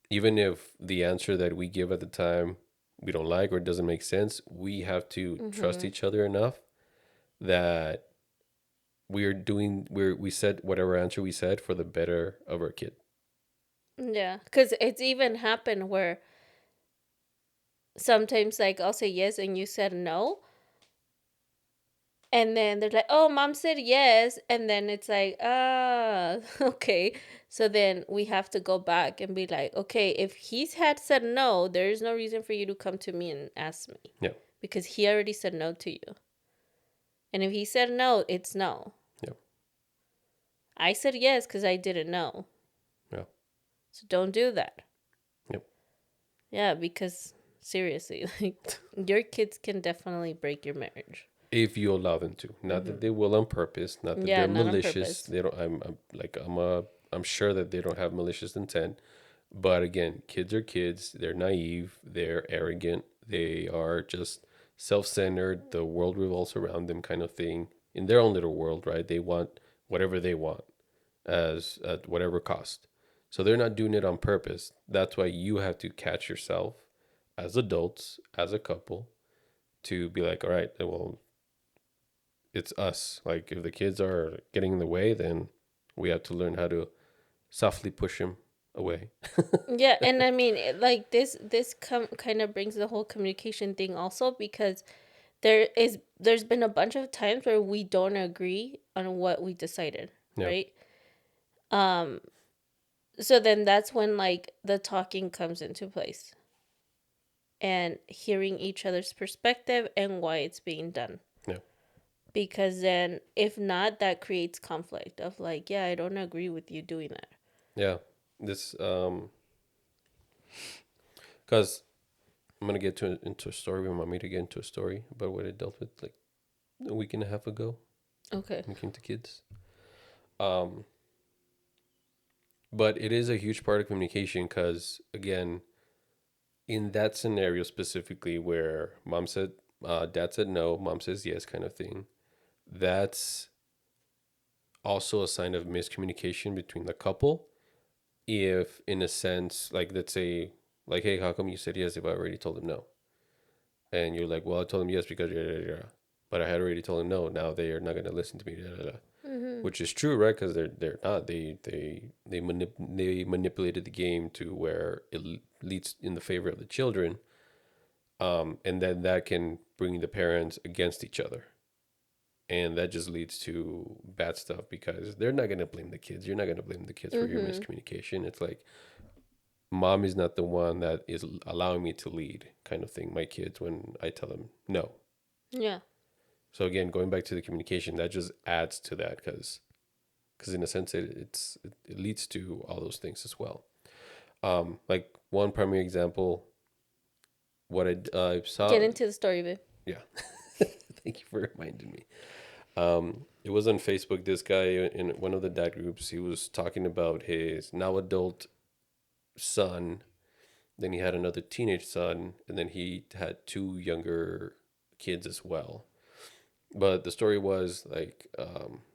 Even if the answer that we give at the time we don't like or it doesn't make sense, we have to trust Hmm. each other enough that we said whatever answer we said for the better of our kid. Yeah, because it's even happened where sometimes, like, I'll say yes and you said no, and then they're like, "Oh, mom said yes," and then it's like, "Ah, okay." So then we have to go back and be like, "Okay, if he's had said no, there is no reason for you to come to me and ask me Yeah. because he already said no to you. And if he said no, it's no. Yeah. I said yes because I didn't know. Yeah. So don't do that." Yep. Yeah, because seriously, like your kids can definitely break your marriage. If you allow them to, not that Hmm. they will on purpose, not that Yeah, they're not on malicious. purpose. They don't. I'm sure that they don't have malicious intent. But again, kids are kids. They're naive. They're arrogant. They are just self-centered. The world revolves around them, kind of thing. In their own little world, right? They want whatever they want, as at whatever cost. So they're not doing it on purpose. That's why you have to catch yourself as adults, as a couple, to be like, all right, well, it's us. Like if the kids are getting in the way, then we have to learn how to softly push them away. Yeah, and I mean, like kind of brings the whole communication thing also because there's been a bunch of times where we don't agree on what we decided, Yeah. right? Um, so then that's when like the talking comes into place. and hearing each other's perspective and why it's being done. Yeah. Because then, if not, that creates conflict of like, yeah, I don't agree with you doing that. Yeah. This because I'm gonna get into a story. We want me to get into a story about what I dealt with like a week and a half ago Okay. when it came to kids. Um, but it is a huge part of communication because again, in that scenario specifically where mom said, dad said no, mom says yes, kind of thing. That's also a sign of miscommunication between the couple. If, in a sense, like let's say, like, hey, how come you said yes if I already told him no? And you're like, well, I told him yes because but I had already told him no. Now they are not going to listen to me. Mm-hmm. Which is true, right? Because they're not. They manipulated the game to where it leads in the favor of the children, and then that can bring the parents against each other, and that just leads to bad stuff because they're not going to blame the kids. You're not going to blame the kids for your Mm-hmm. miscommunication. It's like mom is not the one that is allowing me to lead, kind of thing. My kids when I tell them no. Yeah. So again, going back to the communication, that just adds to that because in a sense it leads to all those things as well. Like one primary example, what I Get saw, into the story, babe. yeah. Thank you for reminding me. It was on Facebook. This guy in one of the dad groups, he was talking about his now adult son. Then he had another teenage son, and then he had two younger kids as well. But the story was like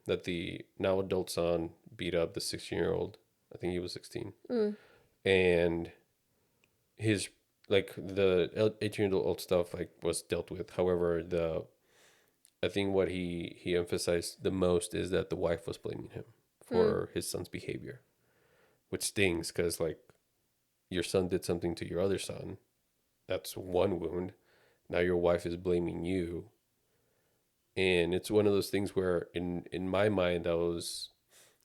that the now adult son beat up the 16-year-old. I think he was 16, Mm. and his like the 18-year-old stuff like was dealt with. However, the I think what he emphasized the most is that the wife was blaming him Mm. for his son's behavior, which stings because like your son did something to your other son. That's one wound. Now your wife is blaming you, and it's one of those things where in my mind I was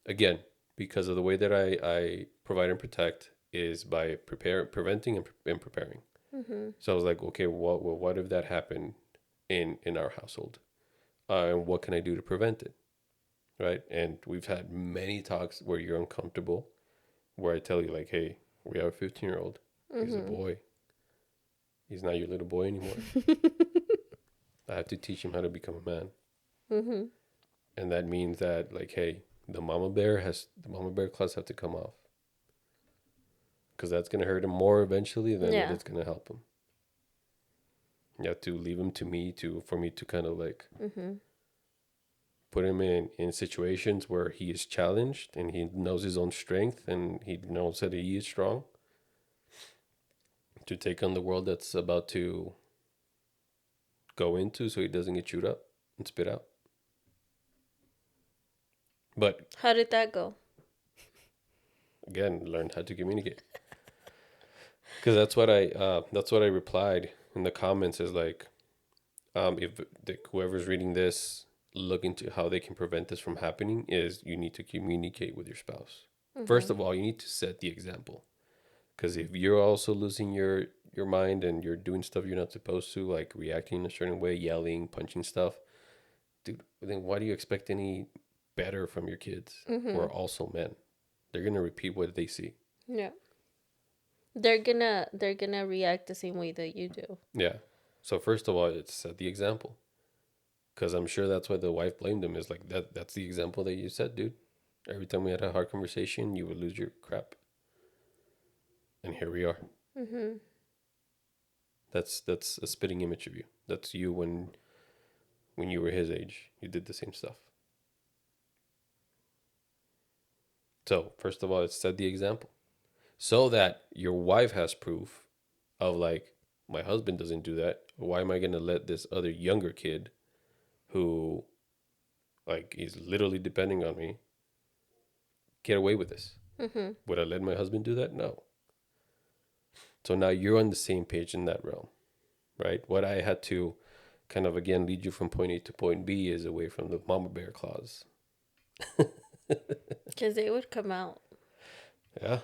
again because of the way that I provide and protect is by preventing and preparing. Mm-hmm. So I was like, okay, what if that happened in our household, and what can I do to prevent it, right? And we've had many talks where you're uncomfortable, where I tell you like, hey, we have a 15-year-old. He's a Mm-hmm. boy. He's not your little boy anymore. I have to teach him how to become a man, Mm-hmm. and that means that like, hey, the mama bear claws have to come off because that's gonna hurt him more eventually than it Yeah. is gonna help him. You have to leave him to me to for me to kind of like Mm-hmm. put him in situations where he is challenged and he knows his own strength and he knows that he is strong to take on the world that's about to go into so he doesn't get chewed up and spit out. But How did that go? again, learn how to communicate. Because that's what I replied in the comments is like, if whoever's reading this look into how they can prevent this from happening is you need to communicate with your spouse. First Mm-hmm. of all, you need to set the example. Because if you're also losing your mind and you're doing stuff you're not supposed to, like reacting in a certain way, yelling, punching stuff, dude, then why do you expect any better from your kids who Mm-hmm. are also men? They're gonna repeat what they see. Yeah. They're gonna react the same way that you do. Yeah. So first of all, it's set the example. Because I'm sure that's why the wife blamed him. Is like that's the example that you set, dude. Every time we had a hard conversation, you would lose your crap. And here we are. Mm-hmm. That's a spitting image of you. That's you when you were his age. You did the same stuff. So first of all, it set the example. So that your wife has proof of like, my husband doesn't do that. Why am I gonna let this other younger kid who like is literally depending on me get away with this? Mm-hmm. Would I let my husband do that? No. So now you're on the same page in that realm, right? What I had to kind of again lead you from point A to point B is away from the mama bear clause. Because they would come out. Yeah.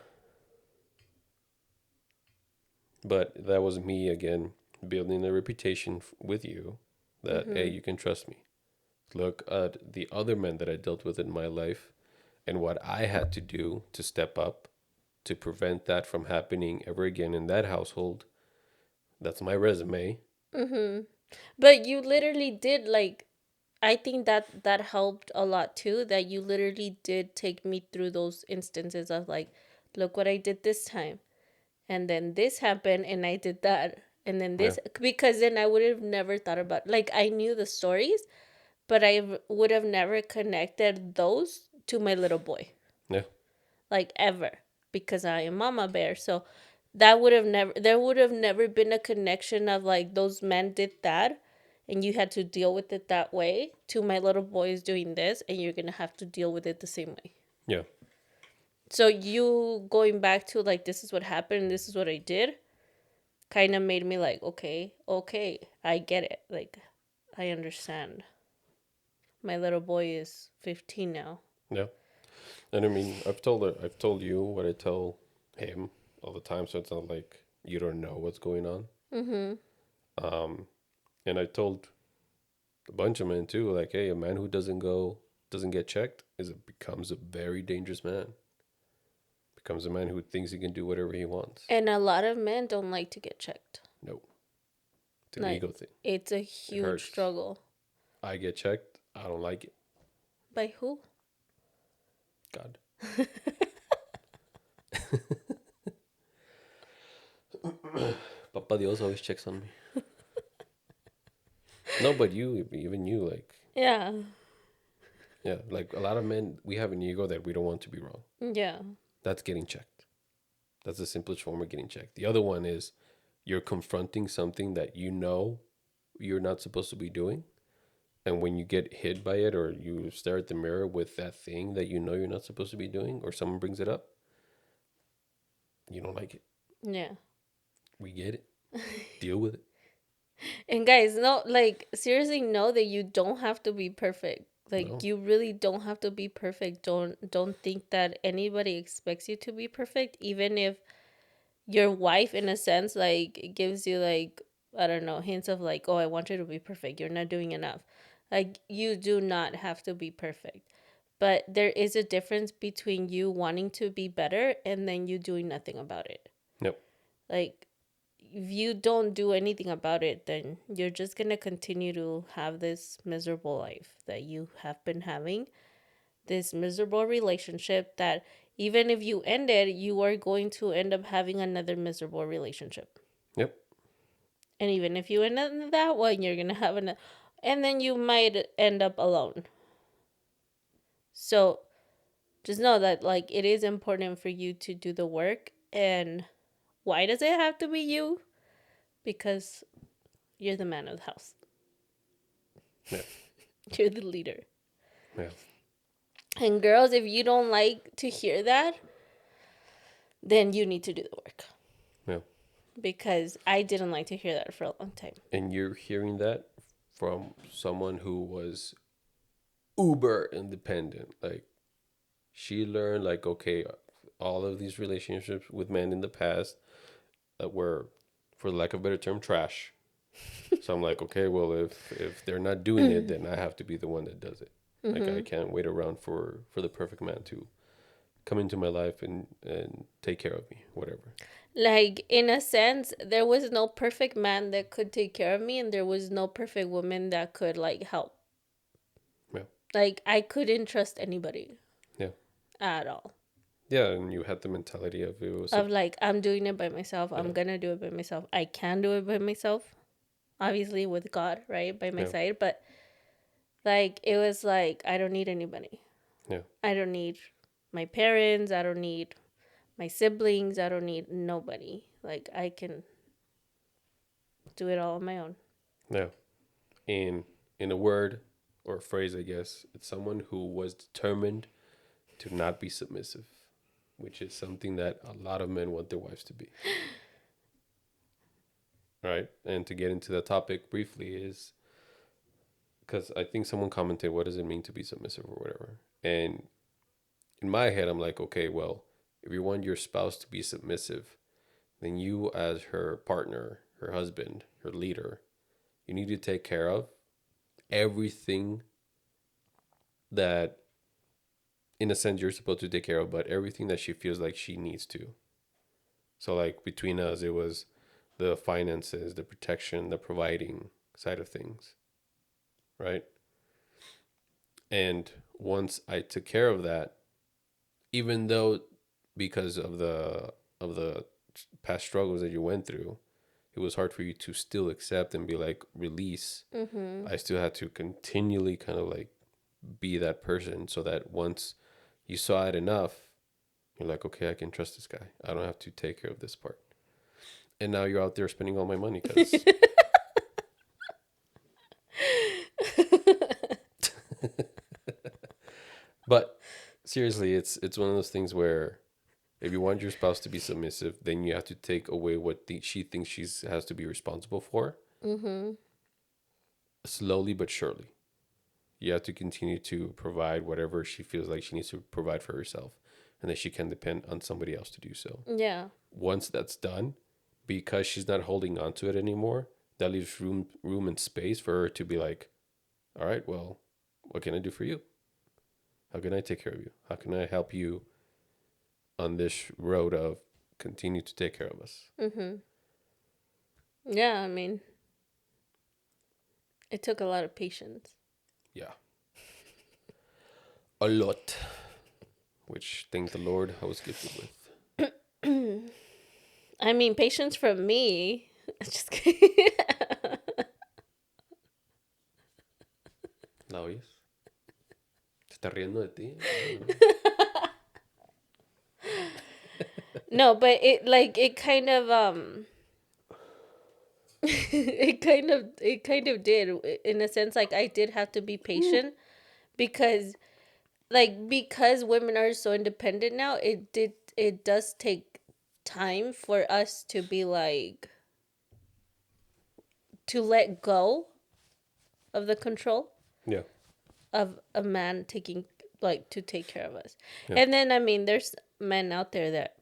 But that was me again building a reputation with you that, hey, Mhm. you can trust me. Look at the other men that I dealt with in my life and what I had to do to step up to prevent that from happening ever again in that household. That's my resume. Mhm. But you literally did like I think that that helped a lot too that you literally did take me through those instances of like look what I did this time and then this happened and I did that and then Yeah, this because then I would have never thought about like I knew the stories but I would have never connected those to my little boy yeah, like ever because I am mama bear. So that would have never there would have never been a connection of like those men did that and you had to deal with it that way to my little boy is doing this and you're gonna have to deal with it the same way. yeah, So you going back to like this is what happened, this is what I did, kind of made me like, okay, I get it. Like I understand. My little boy is 15 now. yeah. And I mean, I've told you what I tell him all the time, so it's not like you don't know what's going on. Mhm. Um, and I told a bunch of men too, like, hey, a man who doesn't get checked becomes a very dangerous man. Becomes a man who thinks he can do whatever he wants. And a lot of men don't like to get checked. No, it's an Like ego thing. it's a It huge hurts. struggle. I get checked. I don't like it. By who? God. Papa Dios always checks on me. No, but you, even you, like, Yeah. yeah, like a lot of men, we have an ego that we don't want to be wrong. Yeah. That's getting checked. That's the simplest form of getting checked. The other one is you're confronting something that you know you're not supposed to be doing. And when you get hit by it or you stare at the mirror with that thing that you know you're not supposed to be doing or someone brings it up, you don't like it. Yeah. We get it. Deal with it. And guys, no, like seriously know that you don't have to be perfect. Like No. you really don't have to be perfect. Don't think that anybody expects you to be perfect even if your wife in a sense like gives you like I don't know, hints of like, "Oh, I want you to be perfect. You're not doing enough." Like you do not have to be perfect. But there is a difference between you wanting to be better and then you doing nothing about it. Yep. Like if you don't do anything about it, then you're just going to continue to have this miserable life that you have been having, this miserable relationship that even if you end it, you are going to end up having another miserable relationship. Yep. And even if you end up in that one, you're going to have another, and then you might end up alone. So just know that like it is important for you to do the work. And why does it have to be you? Because you're the man of the house. Yeah. You're the leader. Yeah. And girls, if you don't like to hear that, then you need to do the work. Yeah. Because I didn't like to hear that for a long time. And you're hearing that from someone who was uber independent. Like she learned like okay, all of these relationships with men in the past that were, for lack of a better term, trash. So I'm like, okay, well, if they're not doing it, then I have to be the one that does it. Like I Mm-hmm. can't wait around for the perfect man to come into my life and take care of me, whatever. Like, in a sense, there was no perfect man that could take care of me, and there was no perfect woman that could, like, help. Yeah, Like, I couldn't trust anybody yeah, at all. yeah. And you had the mentality of it was a Of, like, I'm doing it by myself. yeah, I'm gonna do it by myself. I can do it by myself. Obviously, with God, right? By my yeah, side. But, like, it was like, I don't need anybody. yeah, I don't need my parents. I don't need my siblings. I don't need nobody. Like, I can do it all on my own. yeah. In a word or a phrase, I guess it's someone who was determined to not be submissive, which is something that a lot of men want their wives to be. Right. And to get into the topic briefly is because I think someone commented, what does it mean to be submissive or whatever? And in my head, I'm like, okay, well, if you want your spouse to be submissive, then you, as her partner, her husband, her leader, you need to take care of everything that, in a sense, you're supposed to take care of, but everything that she feels like she needs to. So, like, between us, it was the finances, the protection, the providing side of things, right? And once I took care of that, even though because of the past struggles that you went through, it was hard for you to still accept and be like release. Mm-hmm. I still had to continually kind of like be that person so that once you saw it enough, you're like, okay, I can trust this guy. I don't have to take care of this part. And now you're out there spending all my money because, but seriously, it's one of those things where if you want your spouse to be submissive, then you have to take away what she thinks she has to be responsible for, Mm-hmm. slowly but surely. You have to continue to provide whatever she feels like she needs to provide for herself, and that she can depend on somebody else to do so. Yeah. Once that's done, because she's not holding on to it anymore, that leaves room and space for her to be like, all right, well, what can I do for you? How can I take care of you? How can I help you on this road of continue to take care of us? Mm-hmm. Yeah, I mean, it took a lot of patience. Yeah, a lot. Which, thank the Lord, I was gifted with. I mean, patience from me. Just kidding. ¿La oyes? ¿Se está riendo de ti? I don't know. No, but it kind of it kind of did, in a sense. Like, I did have to be patient because, because women are so independent now, it does take time for us to be like, to let go of the control Yeah, of a man taking, like, to take care of us. yeah, And then, I mean, there's men out there that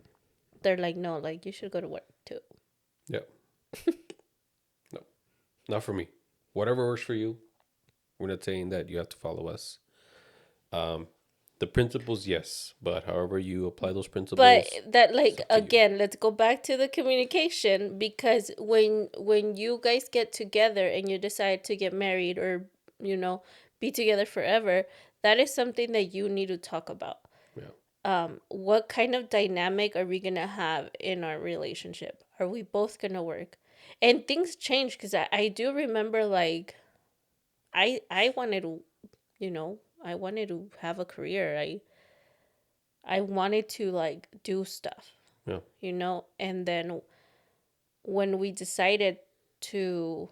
they're like, no, like, you should go to work too. yeah. No, not for me. Whatever works for you. We're not saying that you have to follow us. Um, the principles, yes, but however you apply those But principles, that, it's like, up to you. again, let's go back to the communication, because when you guys get together and you decide to get married, or, you know, be together forever, that is something that you need to talk about. Yeah, What kind of dynamic are we gonna have in our relationship? Are we both gonna work? And things change, because I do remember, like, I wanted to, I wanted to have a career. I wanted to, like, do stuff, yeah. and then when we decided to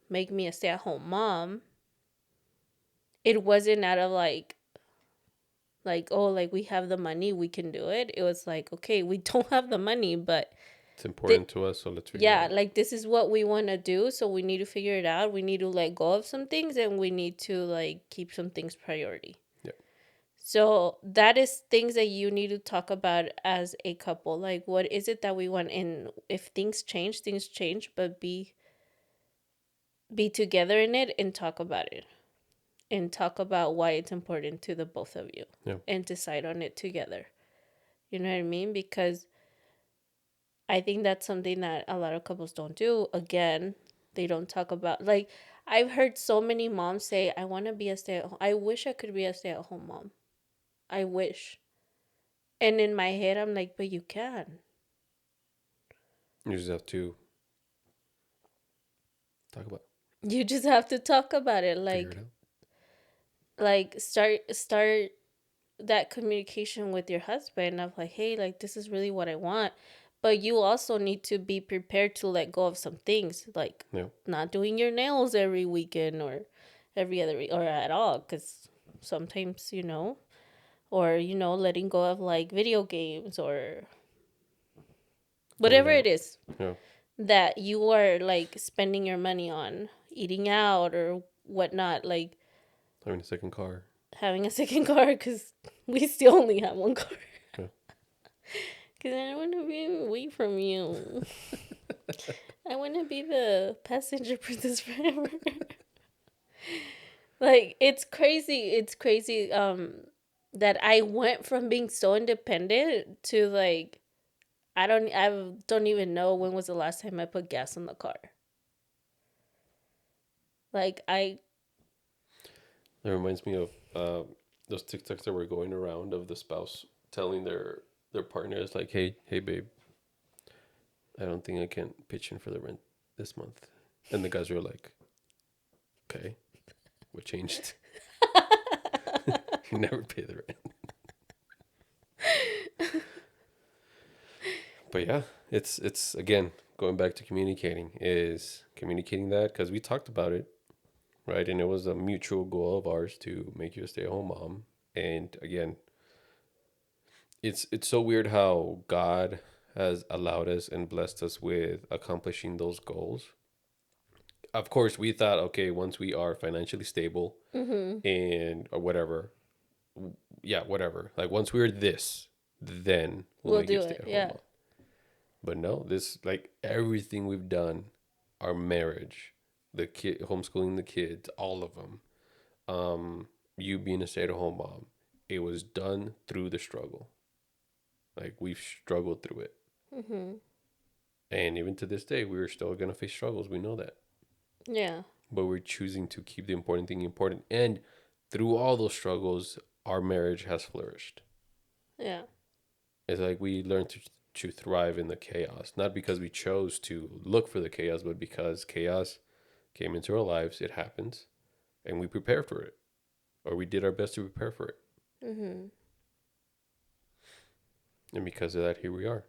make me a stay-at-home mom, it wasn't out of, like, oh, like, we have the money, we can do it. It was like, okay, we don't have the money, but It's important to us, so let's figure it yeah, out. like, this is what we want to do, so we need to figure it out. We need to let go of some things, and we need to, like, keep some things priority. Yeah, So that is things that you need to talk about as a couple. Like, what is it that we want? And if things change, but be together in it and talk about it, and talk about why it's important to the both of you, yeah, and decide on it together. You know what I mean? Because I think that's something that a lot of couples don't do. Again, they don't talk about, like, I've heard so many moms say, I want to be a stay at home. I wish I could be a stay at home mom. I wish. And in my head, I'm like, but you can. you just have to talk about, You just have to talk about it. figure it Like, out. start that communication with your husband of, like, hey, like, this is really what I want. But you also need to be prepared to let go of some things, like Yeah, not doing your nails every weekend, or every other week, or at all, because sometimes, or, letting go of, like, video games, or going whatever it out. is Yeah, that you are, like, spending your money on, eating out or whatnot, like having a second car. having a second car, because we still only have one car. Yeah, Because I don't want to be away from you. I want to be the passenger princess forever. Like, it's crazy. It's crazy that I went from being so independent to, like, I don't even know when was the last time I put gas in the car. Like, I That reminds me of those TikToks that were going around of the spouse telling their partners like, hey babe, I don't think I can pitch in for the rent this month. And the guys were like, okay, what changed? You never pay the rent. But yeah, it's again going back to communicating that because we talked about it, right? And it was a mutual goal of ours to make you a stay-at-home mom. And again, it's so weird how God has allowed us and blessed us with accomplishing those goals. Of course, we thought, okay, once we are financially stable mm-hmm, and or whatever, yeah, whatever. Like once we're this, then we'll we'll make you a do it. stay-at-home Yeah. mom. But no, this like everything we've done, our marriage, the kid homeschooling the kids, all of them. You being a stay-at-home mom, it was done through the struggle. Like we've struggled through it. Mm-hmm. And even to this day, we're still going to face struggles. We know that. Yeah. But we're choosing to keep the important thing important. And through all those struggles, our marriage has flourished. Yeah. It's like we learned to thrive in the chaos, not because we chose to look for the chaos, but because chaos came into our lives. It happens. And we prepared for it, or we did our best to prepare for it. Mm-hmm. And because of that, here we are,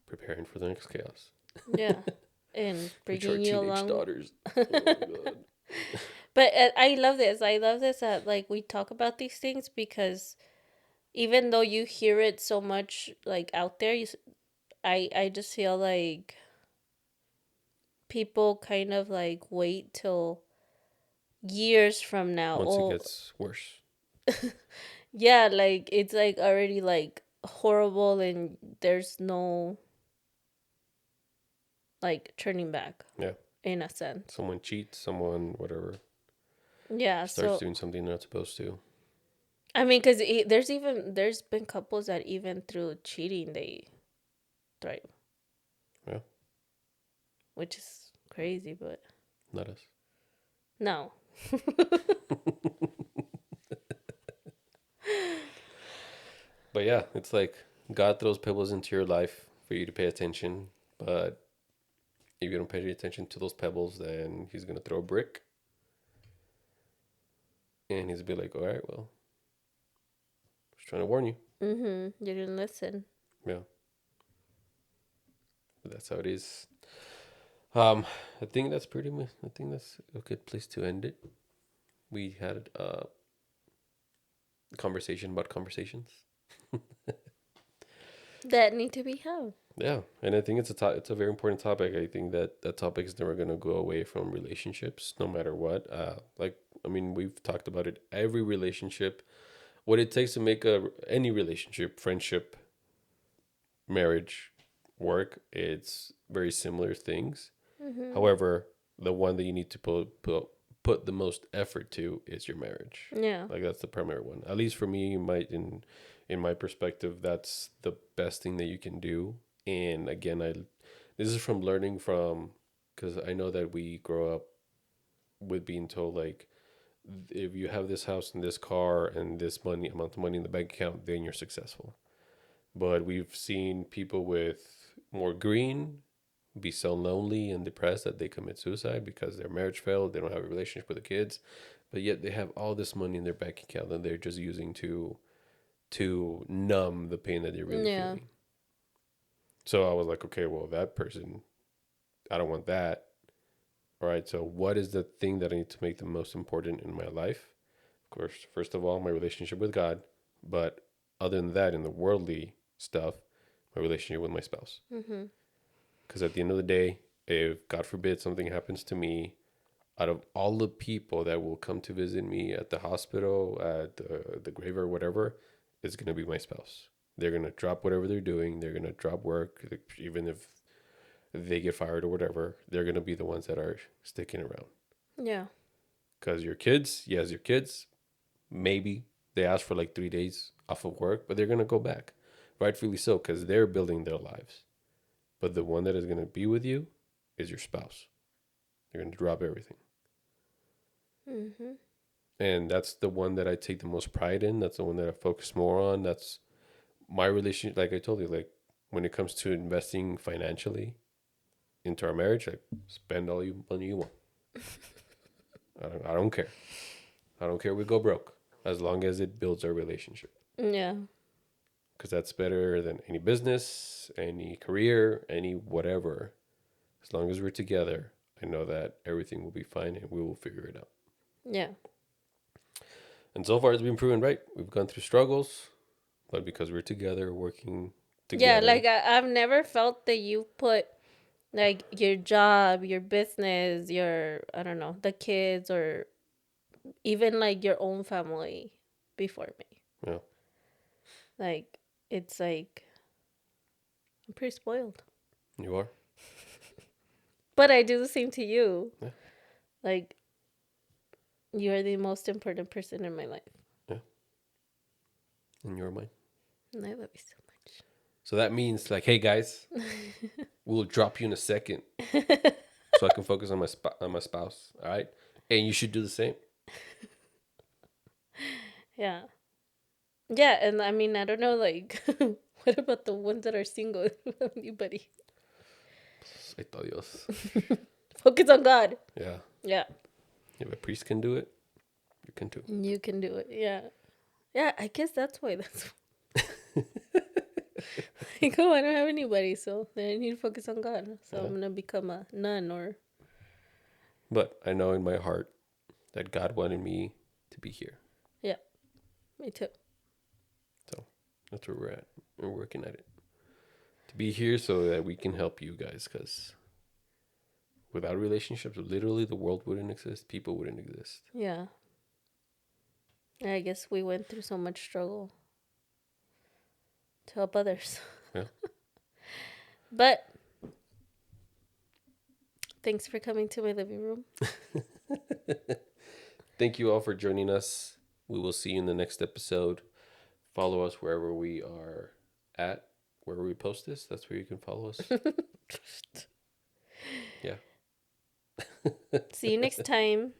preparing for the next chaos, Yeah. And which are bringing you teenage along. daughters. Oh my God. But I love this. I love this that, like, we talk about these things because even though you hear it so much, like, out there, I just feel like people kind of, like, wait till years from now. Once it Oh, gets worse. yeah, like, it's, like, already, like, horrible and there's no, like, turning back Yeah. in a sense. Someone cheats, someone, whatever, Yeah, starts so, doing something they're not supposed to. I mean, because there's been couples that even through cheating, they thrive, Yeah. which is crazy, but Not us. no. But yeah, it's like God throws pebbles into your life for you to pay attention. But if you don't pay attention to those pebbles, then He's going to throw a brick. And He's going to be like, all right, well, just trying to warn you. Mm-hmm. You didn't listen. Yeah. But that's how it is. Um, I think that's pretty much, I think that's a good place to end it. We had a conversation about conversations. That need to be held. Yeah, and I think it's a very important topic. I think that that topic is never gonna go away from relationships, no matter what. Like I mean, we've talked about it. Every relationship, what it takes to make a any relationship, friendship, marriage, work, it's very similar things. Mm-hmm. However, the one that you need to put the most effort to is your marriage. Yeah. Like that's the primary one. At least for me, in my perspective, that's the best thing that you can do. And again, I this is from learning from because I know that we grow up with being told like if you have this house and this car and this money amount of money in the bank account, then you're successful. But we've seen people with more green be so lonely and depressed that they commit suicide because their marriage failed, they don't have a relationship with the kids, but yet they have all this money in their bank account that they're just using to numb the pain that they're really Yeah. feeling. So I was like, okay, well, that person, I don't want that. All right, so what is the thing that I need to make the most important in my life? Of course, first of all, my relationship with God, but other than that, in the worldly stuff, my relationship with my spouse. Mm-hmm. Because at the end of the day, if God forbid something happens to me, out of all the people that will come to visit me at the hospital, at the grave or whatever, it's going to be my spouse. They're gonna drop whatever they're doing. They're gonna drop work, even if they get fired or whatever. They're gonna be the ones that are sticking around. Yeah. Because your kids, yes, your kids, maybe they ask for like 3 days off of work, but they're gonna go back, rightfully so, because they're building their lives. But the one that is gonna be with you is your spouse. They're gonna drop everything, Mm-hmm. and that's the one that I take the most pride in. That's the one that I focus more on. That's my relationship. Like I told you, like when it comes to investing financially into our marriage, like spend all you money you want. I don't care. I don't care we go broke as long as it builds our relationship. Yeah. Because that's better than any business, any career, any whatever. As long as we're together, I know that everything will be fine and we will figure it out. Yeah. And so far, it's been proven right. We've gone through struggles, but because we're together, working Yeah. together, Like I've never felt that you put like your job, your business, your, I don't know, the kids, or even like your own family before me. yeah, Like it's like I'm pretty spoiled. you are. But I do the same to you. Yeah, Like you are the most important person in my life. yeah, and you're mine. And I love you so So that means, like, hey guys, much. we'll drop you in a second so I can focus on on my spouse. All right, and you should do the same. Yeah. Yeah, and I mean I don't know like what about the ones that are single? Anybody. Santo Dios. Focus on God. Yeah, Yeah. if a priest can do it, you can too. You can do it. Yeah. Yeah, I guess that's why that's like, oh, I don't have anybody, so then I need to focus on God. So Yeah. I'm gonna become a nun or But I know in my heart that God wanted me to be here. yeah, me too. So that's where we're at. We're working at it. To be here so that we can help you guys, because without relationships, literally the world wouldn't exist. People wouldn't exist. Yeah. I guess we went through so much struggle to help others. Yeah. But thanks for coming to my living room. Thank you all for joining us. We will see you in the next episode. Follow us wherever we are at, wherever we post this. That's where you can follow us. Yeah. See you next time.